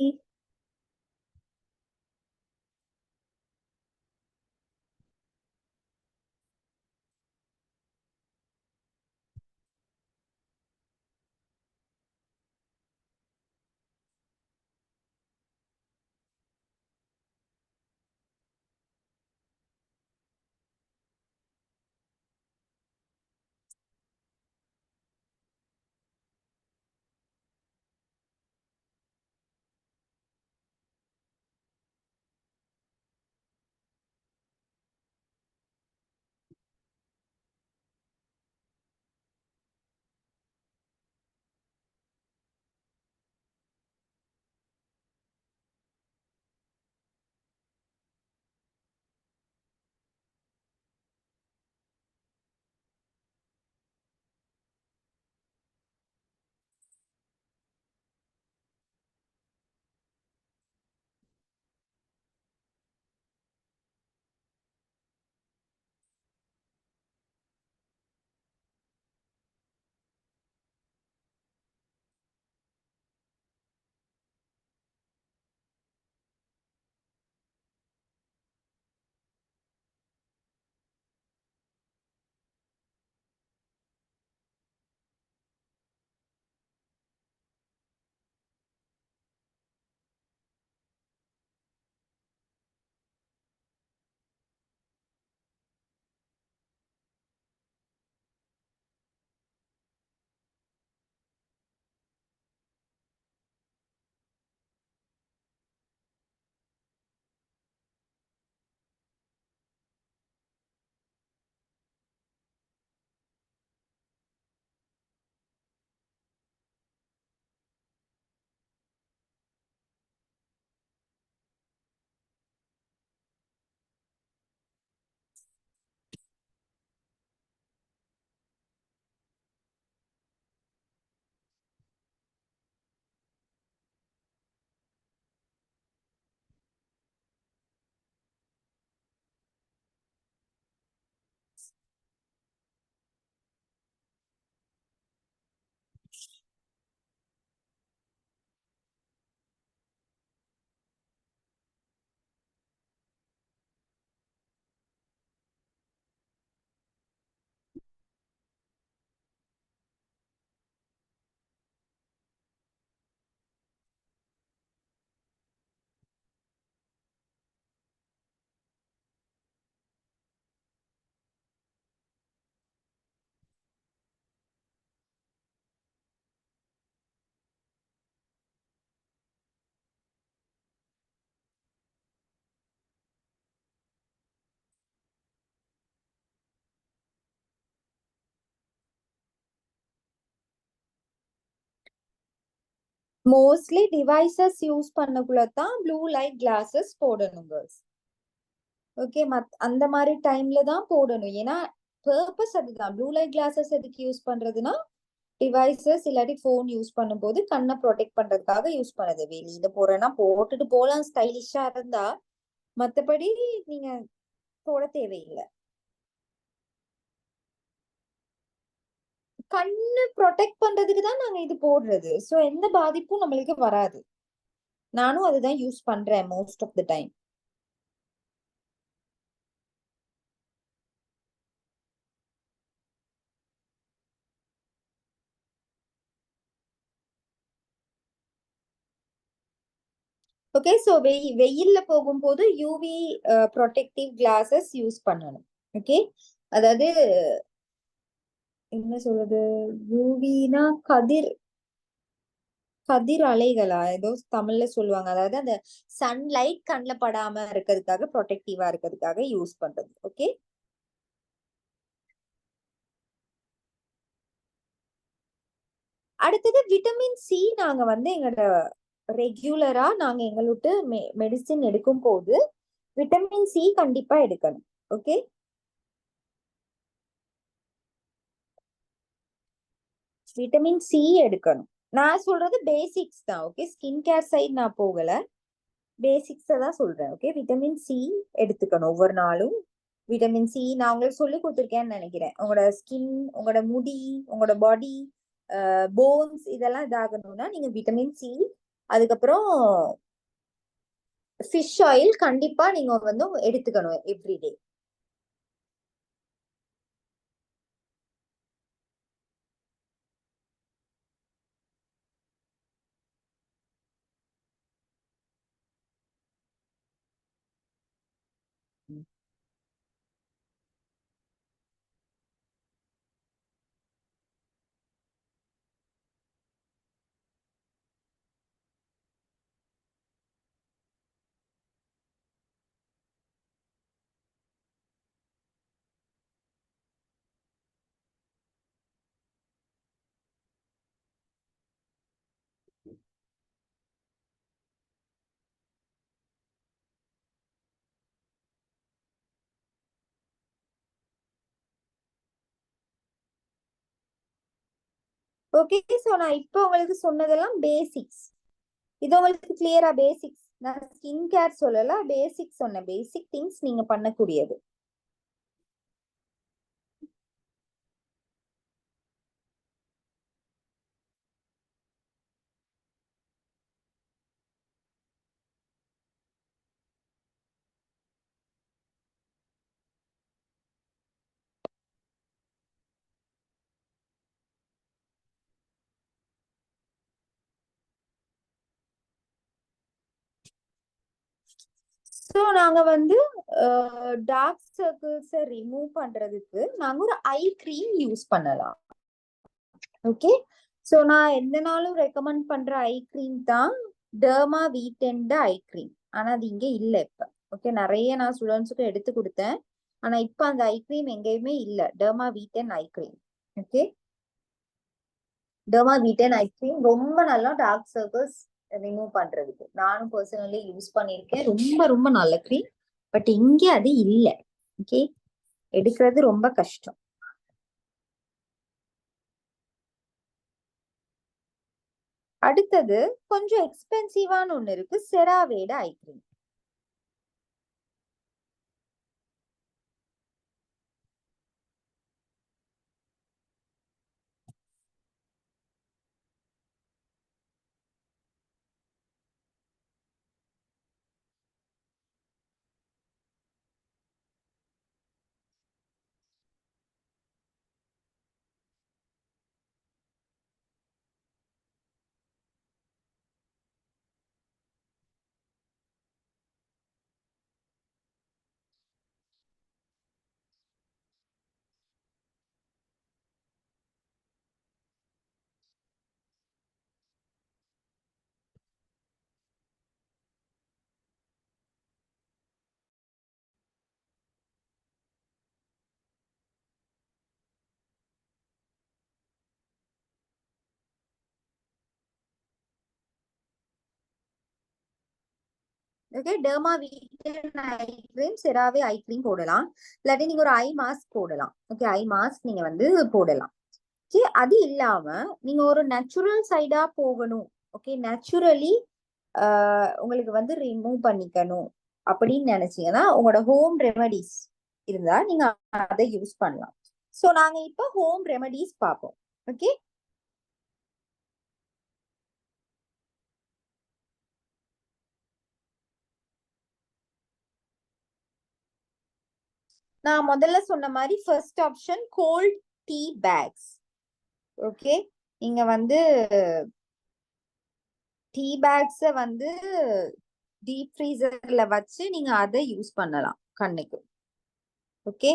mostly devices use பண்ணக்குள்ள தான் ப்ளூ லைட் கிளாஸஸ் போடணும் கேர்ள்ஸ். ஓகே, அந்த மாதிரி டைம்ல தான் போடணும். ஏன்னா பர்பஸ் அதுதான். ப்ளூ லைட் கிளாஸஸ் எதுக்கு யூஸ் பண்றதுன்னா டிவைசஸ் இல்லாட்டி போன் யூஸ் பண்ணும்போது கண்ணை ப்ரொடெக்ட் பண்றதுக்காக யூஸ் பண்ணுது. வெளியில போறேன்னா போட்டுட்டு போலாம் ஸ்டைலிஷா இருந்தா, மத்தபடி நீங்க போட தேவையில்லை. கண்ணு ப்ரொடெக்ட் பண்றதுக்கு தான் நாங்க இது போடுறது. சோ எந்த பாதிப்பும் நம்மளுக்கு வராது. நானும் அதுதான் யூஸ் பண்றேன் most of the time. Okay, so வெயில்ல போகும்போது யூவி ப்ரொடெக்டிவ் கிளாஸஸ் யூஸ் பண்ணணும். ஓகே, அதாவது என்ன சொல்றது, யூவினா கதிர் கதிர் அலைகளா ஏதோ தமிழ்ல சொல்லுவாங்க. அதாவது அந்த சன்லைட் கண்ணுல படாம இருக்கிறதுக்காக, ப்ரொடெக்டிவா இருக்கிறதுக்காக யூஸ் பண்றது. ஓகே, அடுத்தது விட்டமின் சி. நாங்க வந்து எங்களோட ரெகுலரா நாங்க எங்களுக்கு மெடிசின் எடுக்கும் போது விட்டமின் சி கண்டிப்பா எடுக்கணும். ஓகே, விட்டமின் சி எடுக்கணும். நான் சொல்றது பேசிக்ஸ் தான். ஓகே, ஸ்கின் கேர் சைட் நான் போகல, பேசிக்ஸ் தான் சொல்றேன். ஓகே, விட்டமின் சி எடுத்துக்கணும் ஒவ்வொரு நாளும். விட்டமின் சி நான் உங்களுக்கு சொல்லி கொடுத்துருக்கேன்னு நினைக்கிறேன். உங்களோட ஸ்கின், உங்களோட முடி, உங்களோட பாடி, போன்ஸ் இதெல்லாம் இதாகணும்னா நீங்க விட்டமின் சி, அதுக்கப்புறம் ஃபிஷ் ஆயில் கண்டிப்பா நீங்க வந்து எடுத்துக்கணும் எவ்ரிடே. ஓகே, சோ நான் இப்போ உங்களுக்கு சொன்னதெல்லாம் பேசிக்ஸ். இது உங்களுக்கு கிளியரா? பேசிக்ஸ், நான் ஸ்கின் கேர் சொல்லல, பேசிக்ஸ் சொன்னேன். பேசிக் திங்ஸ் நீங்க பண்ணக்கூடியது. ஸோ நாங்க வந்து டார்க் சர்க்கிள்ஸை ரிமூவ் பண்றதுக்கு நாங்க ஒரு ஐ க்ரீம் யூஸ் பண்ணலாம். ஓகே, ஸோ நான் எந்த நாளும் ரெக்கமெண்ட் பண்ற ஐ க்ரீம் தான் டெர்மா வீட்டெண்ட் ஐ க்ரீம். ஆனா அது இங்க இல்ல இப்ப. ஓகே, நிறைய நான் ஸ்டூடெண்ட்ஸுக்கு எடுத்து கொடுத்தேன். ஆனா இப்ப அந்த ஐ க்ரீம் எங்கேயுமே இல்ல, டெர்மா வீட்டெண்ட் ஐ க்ரீம். ஓகே, டெர்மா வீட்டன் ஐ க்ரீம் ரொம்ப நல்லா டார்க் சர்க்கிள்ஸ் ரிமூவ் பண்றதுக்கு நானும் பர்சனலி யூஸ் பண்ணியிருக்கேன். ரொம்ப ரொம்ப நல்ல க்ரீம். பட் இங்க அது இல்ல. ஓகே, எடுக்கிறது ரொம்ப கஷ்டம். அடுத்தது கொஞ்சம் எக்ஸ்பென்சிவான ஒண்ணு இருக்கு, செராவேட ஐ க்ரீம். ஓகே, டெர்மா வீக்கன் eye cream, CeraVe eye cream போடலாம். இல்லாட்டி நீங்க ஒரு ஐ மாஸ்க் போடலாம். ஓகே, ஐ மாஸ்க் நீங்க வந்து போடலாம். ஓகே, அது இல்லாம நீங்க ஒரு நேச்சுரல் சைடா போகணும். ஓகே, நேச்சுரலி உங்களுக்கு வந்து ரிமூவ் பண்ணிக்கணும் அப்படின்னு நினைச்சீங்கன்னா உங்களோட ஹோம் ரெமடிஸ் இருந்தா நீங்க அதை யூஸ் பண்ணலாம். சோ நாங்க இப்ப ஹோம் ரெமடிஸ் பார்ப்போம். ஓகே, நான் முதல்ல சொன்ன மாதிரி first option cold tea bags. Okay, நீங்க வந்து டீ பேக்ஸ வந்து டீப் ஃப்ரீசர்ல வச்சு நீங்க அதை யூஸ் பண்ணலாம் கண்ணுக்கு. ஓகே,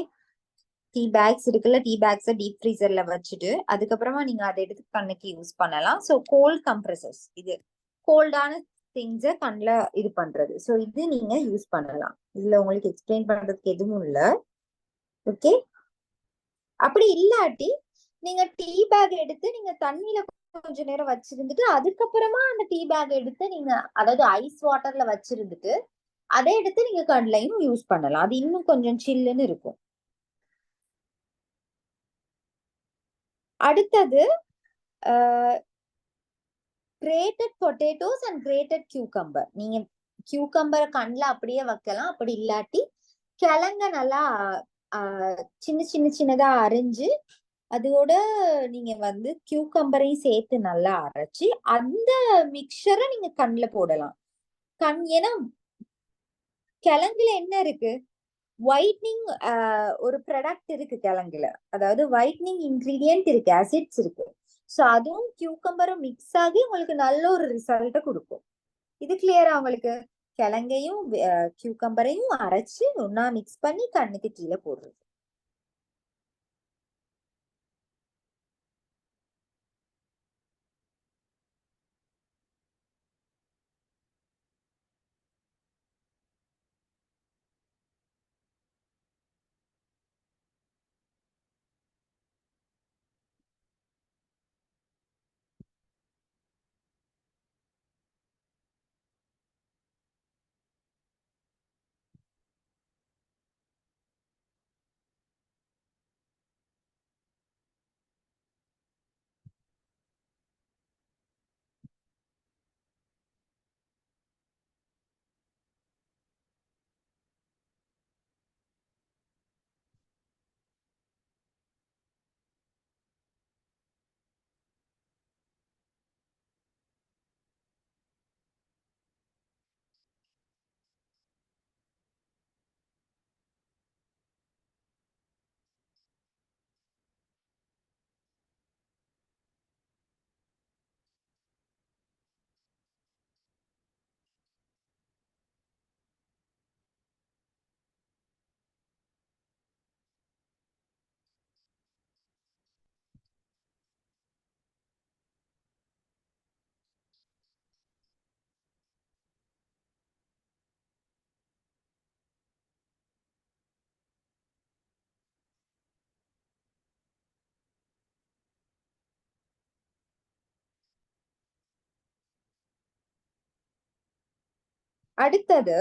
டீ பேக்ஸ் இருக்குல்ல, டீ பேக்ஸ டீப் ஃப்ரீசர்ல வச்சுட்டு அதுக்கப்புறமா நீங்க அதை எடுத்து கண்ணுக்கு யூஸ் பண்ணலாம். ஸோ கோல்ட் கம்ப்ரஸர்ஸ், இது கோல்டான திங்ஸ கண்ணுல இது பண்றது. ஸோ இது நீங்க யூஸ் பண்ணலாம். இதுல உங்களுக்கு எக்ஸ்பிளைன் பண்றதுக்கு எதுவும் இல்லை. ஓகே, அப்படி இல்லாட்டி நீங்க டீ பேக் எடுத்து நீங்க தண்ணியில கொஞ்ச நேரம் வச்சிருந்துட்டு அதுக்கப்புறமா அந்த டீ பேக் எடுத்து நீங்க, அதாவது ஐஸ் வாட்டர்ல வச்சிருந்துட்டு அதை எடுத்து நீங்க கண்லையும் யூஸ் பண்ணலாம். அது இன்னும் கொஞ்சம் சில்லுன்னு இருக்கும். அடுத்தது கிரேட்டட் பொட்டேட்டோஸ் அண்ட் கிரேட்டட் கியூகம்பர். நீங்க கியூகம்பரை கண்ணுல அப்படியே வைக்கலாம். அப்படி இல்லாட்டி கிழங்க நல்லா சின்ன சின்ன சின்னதா அரைஞ்சு அதோட நீங்க வந்து கியூகம்பரையும் சேர்த்து நல்லா அரைச்சு அந்த மிக்சரை நீங்க கண்ணுல போடலாம். ஏன்னா கிழங்குல என்ன இருக்கு, ஒயிட்னிங் ஒரு ப்ராடக்ட் இருக்கு கிழங்குல, அதாவது ஒயிட்னிங் இன்கிரீடியன்ட் இருக்கு, ஆசிட்ஸ் இருக்கு. ஸோ அதுவும் கியூகம்பரும் மிக்ஸ் ஆகி உங்களுக்கு நல்ல ஒரு ரிசல்ட்டை கொடுக்கும். இது கிளியரா உங்களுக்கு? கிழங்கையும் கியூகம்பரையும் அரைச்சு ஒன்னா மிக்ஸ் பண்ணி கண்ணுக்கு கீழே போடுறது. அடுத்தது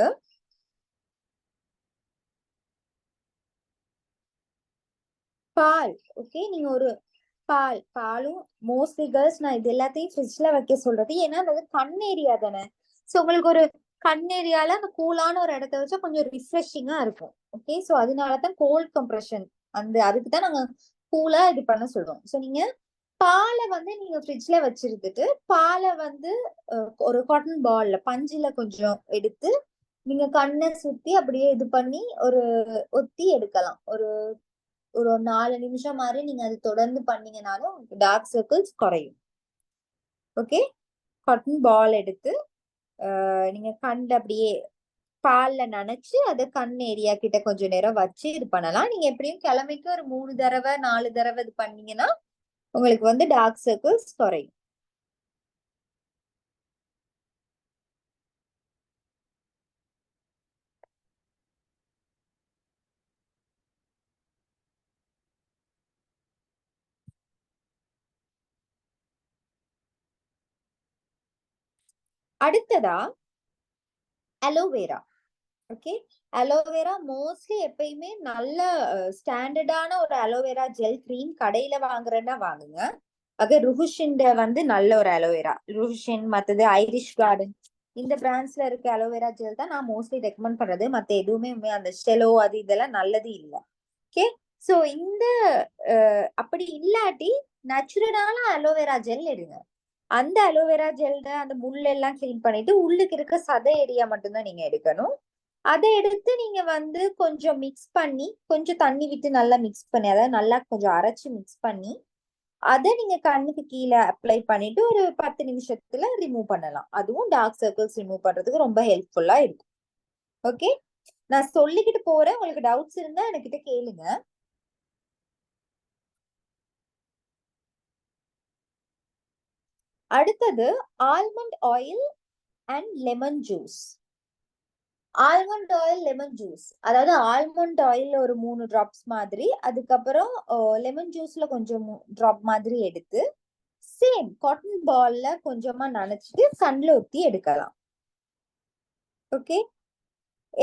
பால். ஓகே, நீங்க ஒரு பாலும் மோஸ்ட்லி கேர்ள்ஸ் நான் இது எல்லாத்தையும் ஃப்ரிட்ஜ்ல வைக்க சொல்றது, ஏன்னா அது கண் ஏரியா தானே. ஸோ உங்களுக்கு ஒரு கண் ஏரியால அந்த கூலான ஒரு இடத்த வச்சா கொஞ்சம் ரிஃப்ரெஷிங்கா இருக்கும். ஓகே, ஸோ அதனாலதான் கோல்ட் கம்ப்ரெஷன், அதுக்கு தான் நாங்க கூலா இது பண்ண சொல்றோம். ஸோ நீங்க பாலை வந்து நீங்க ஃப்ரிட்ஜ்ல வச்சிருந்துட்டு பாலை வந்து ஒரு காட்டன் பால்ல பஞ்சுல கொஞ்சம் எடுத்து நீங்க கண்ணை சுத்தி அப்படியே இது பண்ணி ஒரு ஒத்தி எடுக்கலாம். ஒரு ஒரு 4 நிமிஷம் மாதிரி நீங்க அது தொடர்ந்து பண்ணீங்கனாலும் டார்க் சர்க்கிள்ஸ் குறையும். ஓகே, காட்டன் பால் எடுத்து நீங்க கண்ட அப்படியே பால்ல நனைச்சு அதை கண் ஏரியா கிட்ட கொஞ்ச நேரம் வச்சு இது பண்ணலாம். நீங்க எப்படியும் கிழமைக்கு ஒரு 3 தடவை 4 தடவை இது பண்ணீங்கன்னா உங்களுக்கு வந்து டார்க் சர்க்கிள்ஸ் குறையும். அடுத்ததா அலோவேரா. ஓகே, அலோவேரா மோஸ்ட்லி எப்பயுமே நல்ல ஸ்டாண்டர்டான ஒரு அலோவேரா ஜெல் கிரீம் கடையில வாங்குறேன்னா வாங்குங்க. ருஹுஷின் வந்து நல்ல ஒரு அலோவேரா, ருஹுஷின் மத்தது ஐரிஷ் கார்டன் இந்த பிராண்ட்ஸ்ல இருக்க அலோவேரா ஜெல் தான் நான் மோஸ்ட்லி ரெக்கமெண்ட் பண்றது. மத்த எதுவுமே அந்த ஷெலோ அது இதெல்லாம் நல்லது இல்லை. ஓகே, சோ இந்த அப்படி இல்லாட்டி நேச்சுரலான அலோவேரா ஜெல் எடுங்க. அந்த அலோவேரா ஜெல் அந்த முள்ளெல்லாம் கிளீன் பண்ணிட்டு உள்ளுக்கு இருக்க சதை ஏரியா மட்டும்தான் நீங்க எடுக்கணும். அதை எடுத்து நீங்க வந்து கொஞ்சம் மிக்ஸ் பண்ணி, கொஞ்சம் தண்ணி விட்டு நல்லா மிக்ஸ் பண்ணி, அதாவது நல்லா கொஞ்சம் அரைச்சு மிக்ஸ் பண்ணி அதை நீங்க கண்ணுக்கு கீழே அப்ளை பண்ணிட்டு ஒரு 10 நிமிஷத்துல ரிமூவ் பண்ணலாம். அதுவும் டார்க் சர்க்கிள்ஸ் ரிமூவ் பண்றதுக்கு ரொம்ப ஹெல்ப்ஃபுல்லா இருக்கும். ஓகே, நான் சொல்லிக்கிட்டு போறேன், உங்களுக்கு டவுட்ஸ் இருந்தா என்கிட்ட கேளுங்க. அடுத்தது almond oil and lemon juice. Almond oil lemon juice, அதாவது ஆல்மண்ட் ஆயில் ஒரு 3 டிராப்ஸ் மாதிரி, அதுக்கப்புறம் லெமன் ஜூஸ்ல கொஞ்சம் டிராப் மாதிரி எடுத்து சேம் காட்டன் பால்ல கொஞ்சமா நனைச்சிட்டு சன்ல ஊத்தி எடுக்கலாம். ஓகே,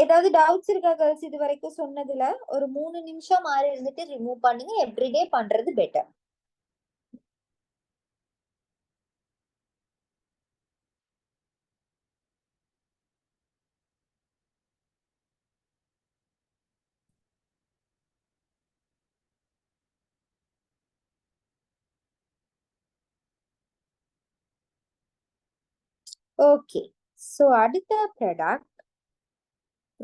ஏதாவது டவுட்ஸ் இருக்கா கேர்ள்ஸ்? இது வரைக்கும் சொன்னதுல ஒரு 3 நிமிஷம் மாறி இருந்துட்டு ரிமூவ் பண்ணுங்க. எவ்ரிடே பண்றது பெட்டர். ஓகே, சோ அடுத்த product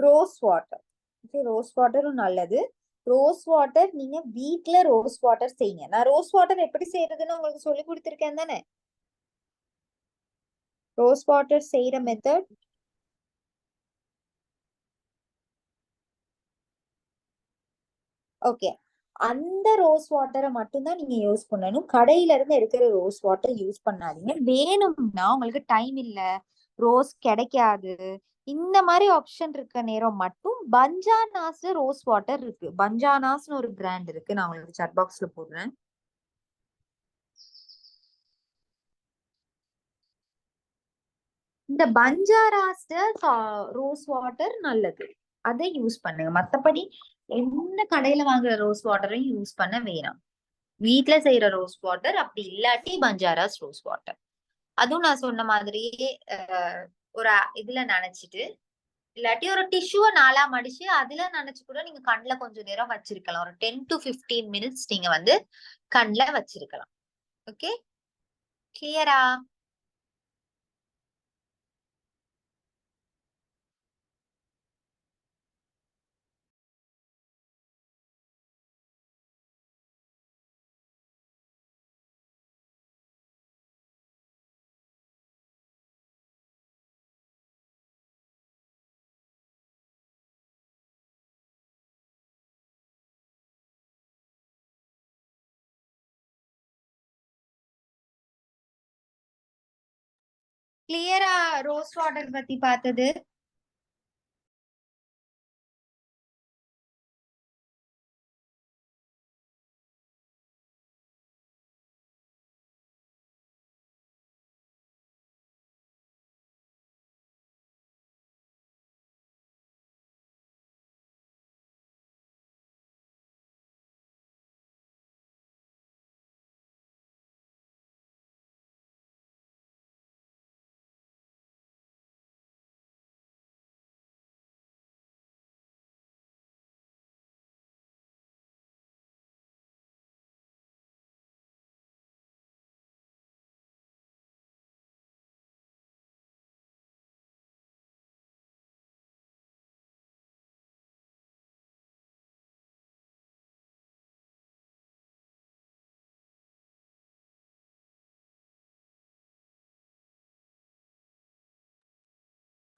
rose water. Okay, rose வாட்டரும் நல்லது. ரோஸ் வாட்டர் நீங்க வீட்ல ரோஸ் வாட்டர் செய்யுங்க. நான் ரோஸ் வாட்டர் எப்படி செய்யறதுன்னு உங்களுக்கு சொல்லி கொடுத்துருக்கேன் தானே. ரோஸ் வாட்டர் செய்யற மெத்தட் ஓகே. அந்த ரோஸ் வாட்டரை மட்டும்தான் நீங்க யூஸ் பண்ணணும். கடையில இருந்து எடுக்கிற ரோஸ் வாட்டர் யூஸ் பண்ணாதீங்க. வேணும்னா உங்களுக்கு டைம் இல்ல, ரோஸ் கிடைக்காது, இந்த மாதிரி ஆப்ஷன் இருக்க நேரம் மட்டும் பஞ்சானாஸ்ல ரோஸ் வாட்டர் இருக்கு. பஞ்சானாஸ்னு ஒரு பிராண்ட் இருக்கு, நான் உங்களுக்கு சாட் பாக்ஸ்ல போடுறேன். இந்த பஞ்சாராஸ்ல ரோஸ் வாட்டர் நல்லது, அதை யூஸ் பண்ணுங்க. மத்தபடி எந்த கடையில வாங்குற ரோஸ் வாட்டரையும் யூஸ் பண்ண வேணாம். வீட்ல செய்யற ரோஸ் வாட்டர், அப்படி இல்லாட்டி பஞ்சாராஸ் ரோஸ் வாட்டர். அதுவும் நான் சொன்ன மாதிரியே ஒரு இதுல நினைச்சிட்டு, இல்லாட்டி ஒரு டிஷ்யூவை 4ஆ மடிச்சு அதுல நினைச்சு கூட நீங்க கண்ணுல கொஞ்சம் நேரம் வச்சிருக்கலாம். ஒரு 10 to 15 மினிட்ஸ் நீங்க வந்து கண்ணுல வச்சிருக்கலாம். ஓகே, கிளியரா? கிளியரா ரோஸ் வாட்டர் பத்தி பார்த்தது?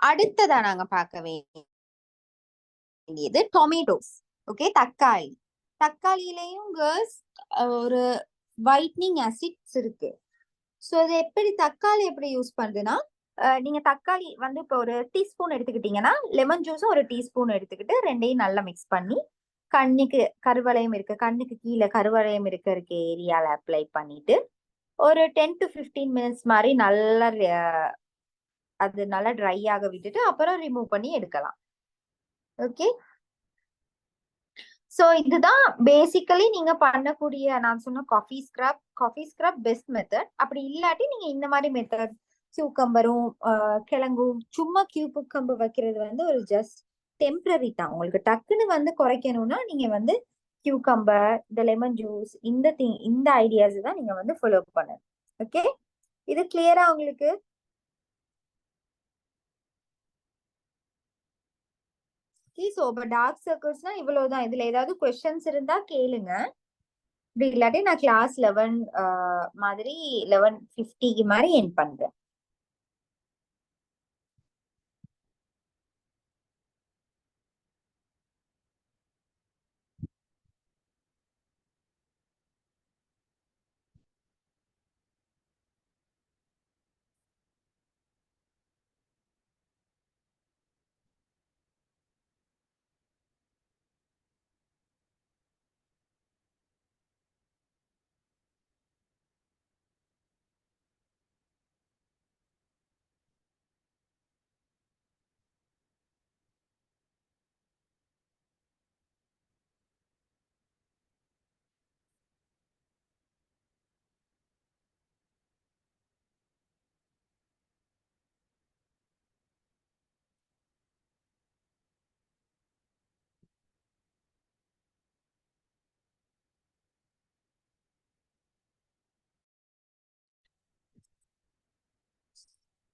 அடுத்ததா நாங்க பார்க்க வேண்டியது டொமேட்டோஸ். ஓகே, தக்காளி. தக்காளியிலையும் கேர்ள்ஸ் ஒரு வைட்னிங் ஆசிட்ஸ் இருக்கு. ஸோ அது எப்படி தக்காளி எப்படி யூஸ் பண்ணுதுன்னா, நீங்க தக்காளி வந்து இப்போ ஒரு டீஸ்பூன் எடுத்துக்கிட்டீங்கன்னா லெமன் ஜூஸும் ஒரு டீஸ்பூன் எடுத்துக்கிட்டு ரெண்டையும் நல்லா மிக்ஸ் பண்ணி கண்ணுக்கு கருவளையம் இருக்கு, கண்ணுக்கு கீழே கருவளையம் இருக்க ஏரியால அப்ளை பண்ணிட்டு ஒரு 10 to 15 மினிட்ஸ் மாதிரி நல்லா அது நல்லா ட்ரை ஆக விட்டுட்டு அப்புறம் ரிமூவ் பண்ணி எடுக்கலாம். ஓகே, சோ இதுதான் பேசிக்கலி நீங்க பண்ணக்கூடிய நான் சொன்ன காஃபி ஸ்க்ரப் பெஸ்ட் மெத்தட். அப்படி இல்லாட்டி நீங்க இந்த மாதிரி மெத்தட் கியூக்கம்பரும் கிழங்கும் சும்மா கியூக்கம்பு வைக்கிறது வந்து ஒரு ஜஸ்ட் டெம்பரரி தான். உங்களுக்கு டக்குன்னு வந்து குறைக்கணும்னா நீங்க வந்து கியூக்கம்பர், இந்த லெமன் ஜூஸ், இந்த ஐடியாஸ் தான் நீங்க வந்து ஃபாலோ பண்ணணும். ஓகே, இது கிளியரா உங்களுக்கு? ஸோ இப்போ டார்க் சர்க்கிள்ஸ்னா இவ்வளவுதான். இதுல ஏதாவது கொஸ்டின்ஸ் இருந்தா கேளுங்க. இப்படி இல்லாட்டி நான் கிளாஸ் 11 மாதிரி 11:50 மாதிரி என் பண்றேன்.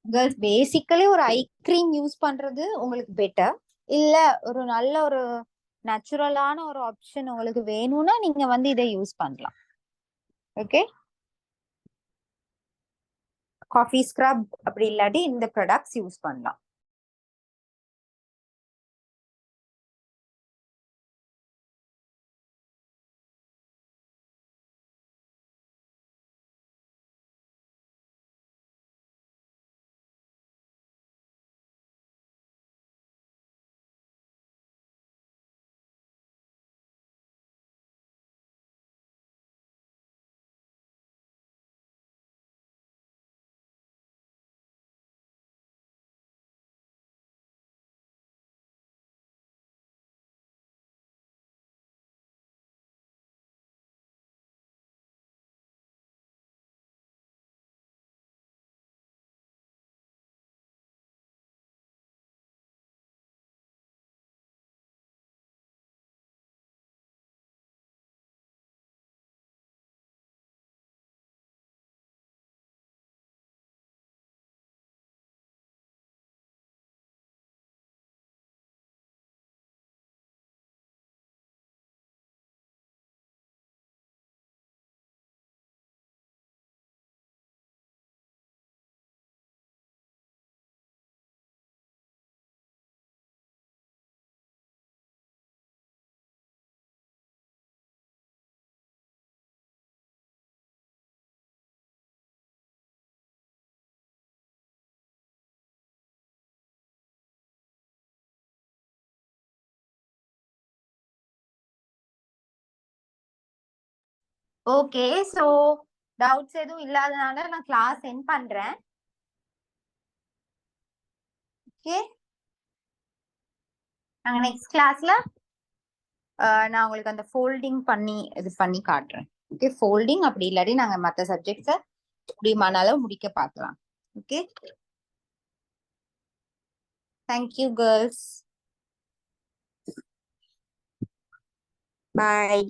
கேர்ள்ஸ் பேசிக்கலி ஒரு ஐ கிரீம் யூஸ் பண்றது உங்களுக்கு பெட்டர். இல்ல ஒரு நல்ல ஒரு நேச்சுரலான ஒரு ஆப்ஷன் உங்களுக்கு வேணும்னா நீங்க வந்து இதை யூஸ் பண்ணலாம். ஓகே, காஃபி ஸ்க்ரப் அப்படி இல்லாட்டி இந்த ப்ராடக்ட்ஸ் யூஸ் பண்ணலாம். ஓகே, சோ டவுட்ஸ் எதுவும் இல்லாதனால நான் கிளாஸ் எண்ட் பண்றேன். ஓகே, நாங்க நெக்ஸ்ட் கிளாஸ்ல நான் உங்களுக்கு அந்த ஃபோல்டிங் பண்ணி இது பண்ணி காட்டுறேன். ஓகே, ஃபோல்டிங் அப்படி இல்லாட்டி நாங்க மற்ற சப்ஜெக்ட்ஸை முடியுமானாலும் முடிக்க பார்க்கலாம். ஓகே, தேங்க்யூ கேர்ள்ஸ், பாய்.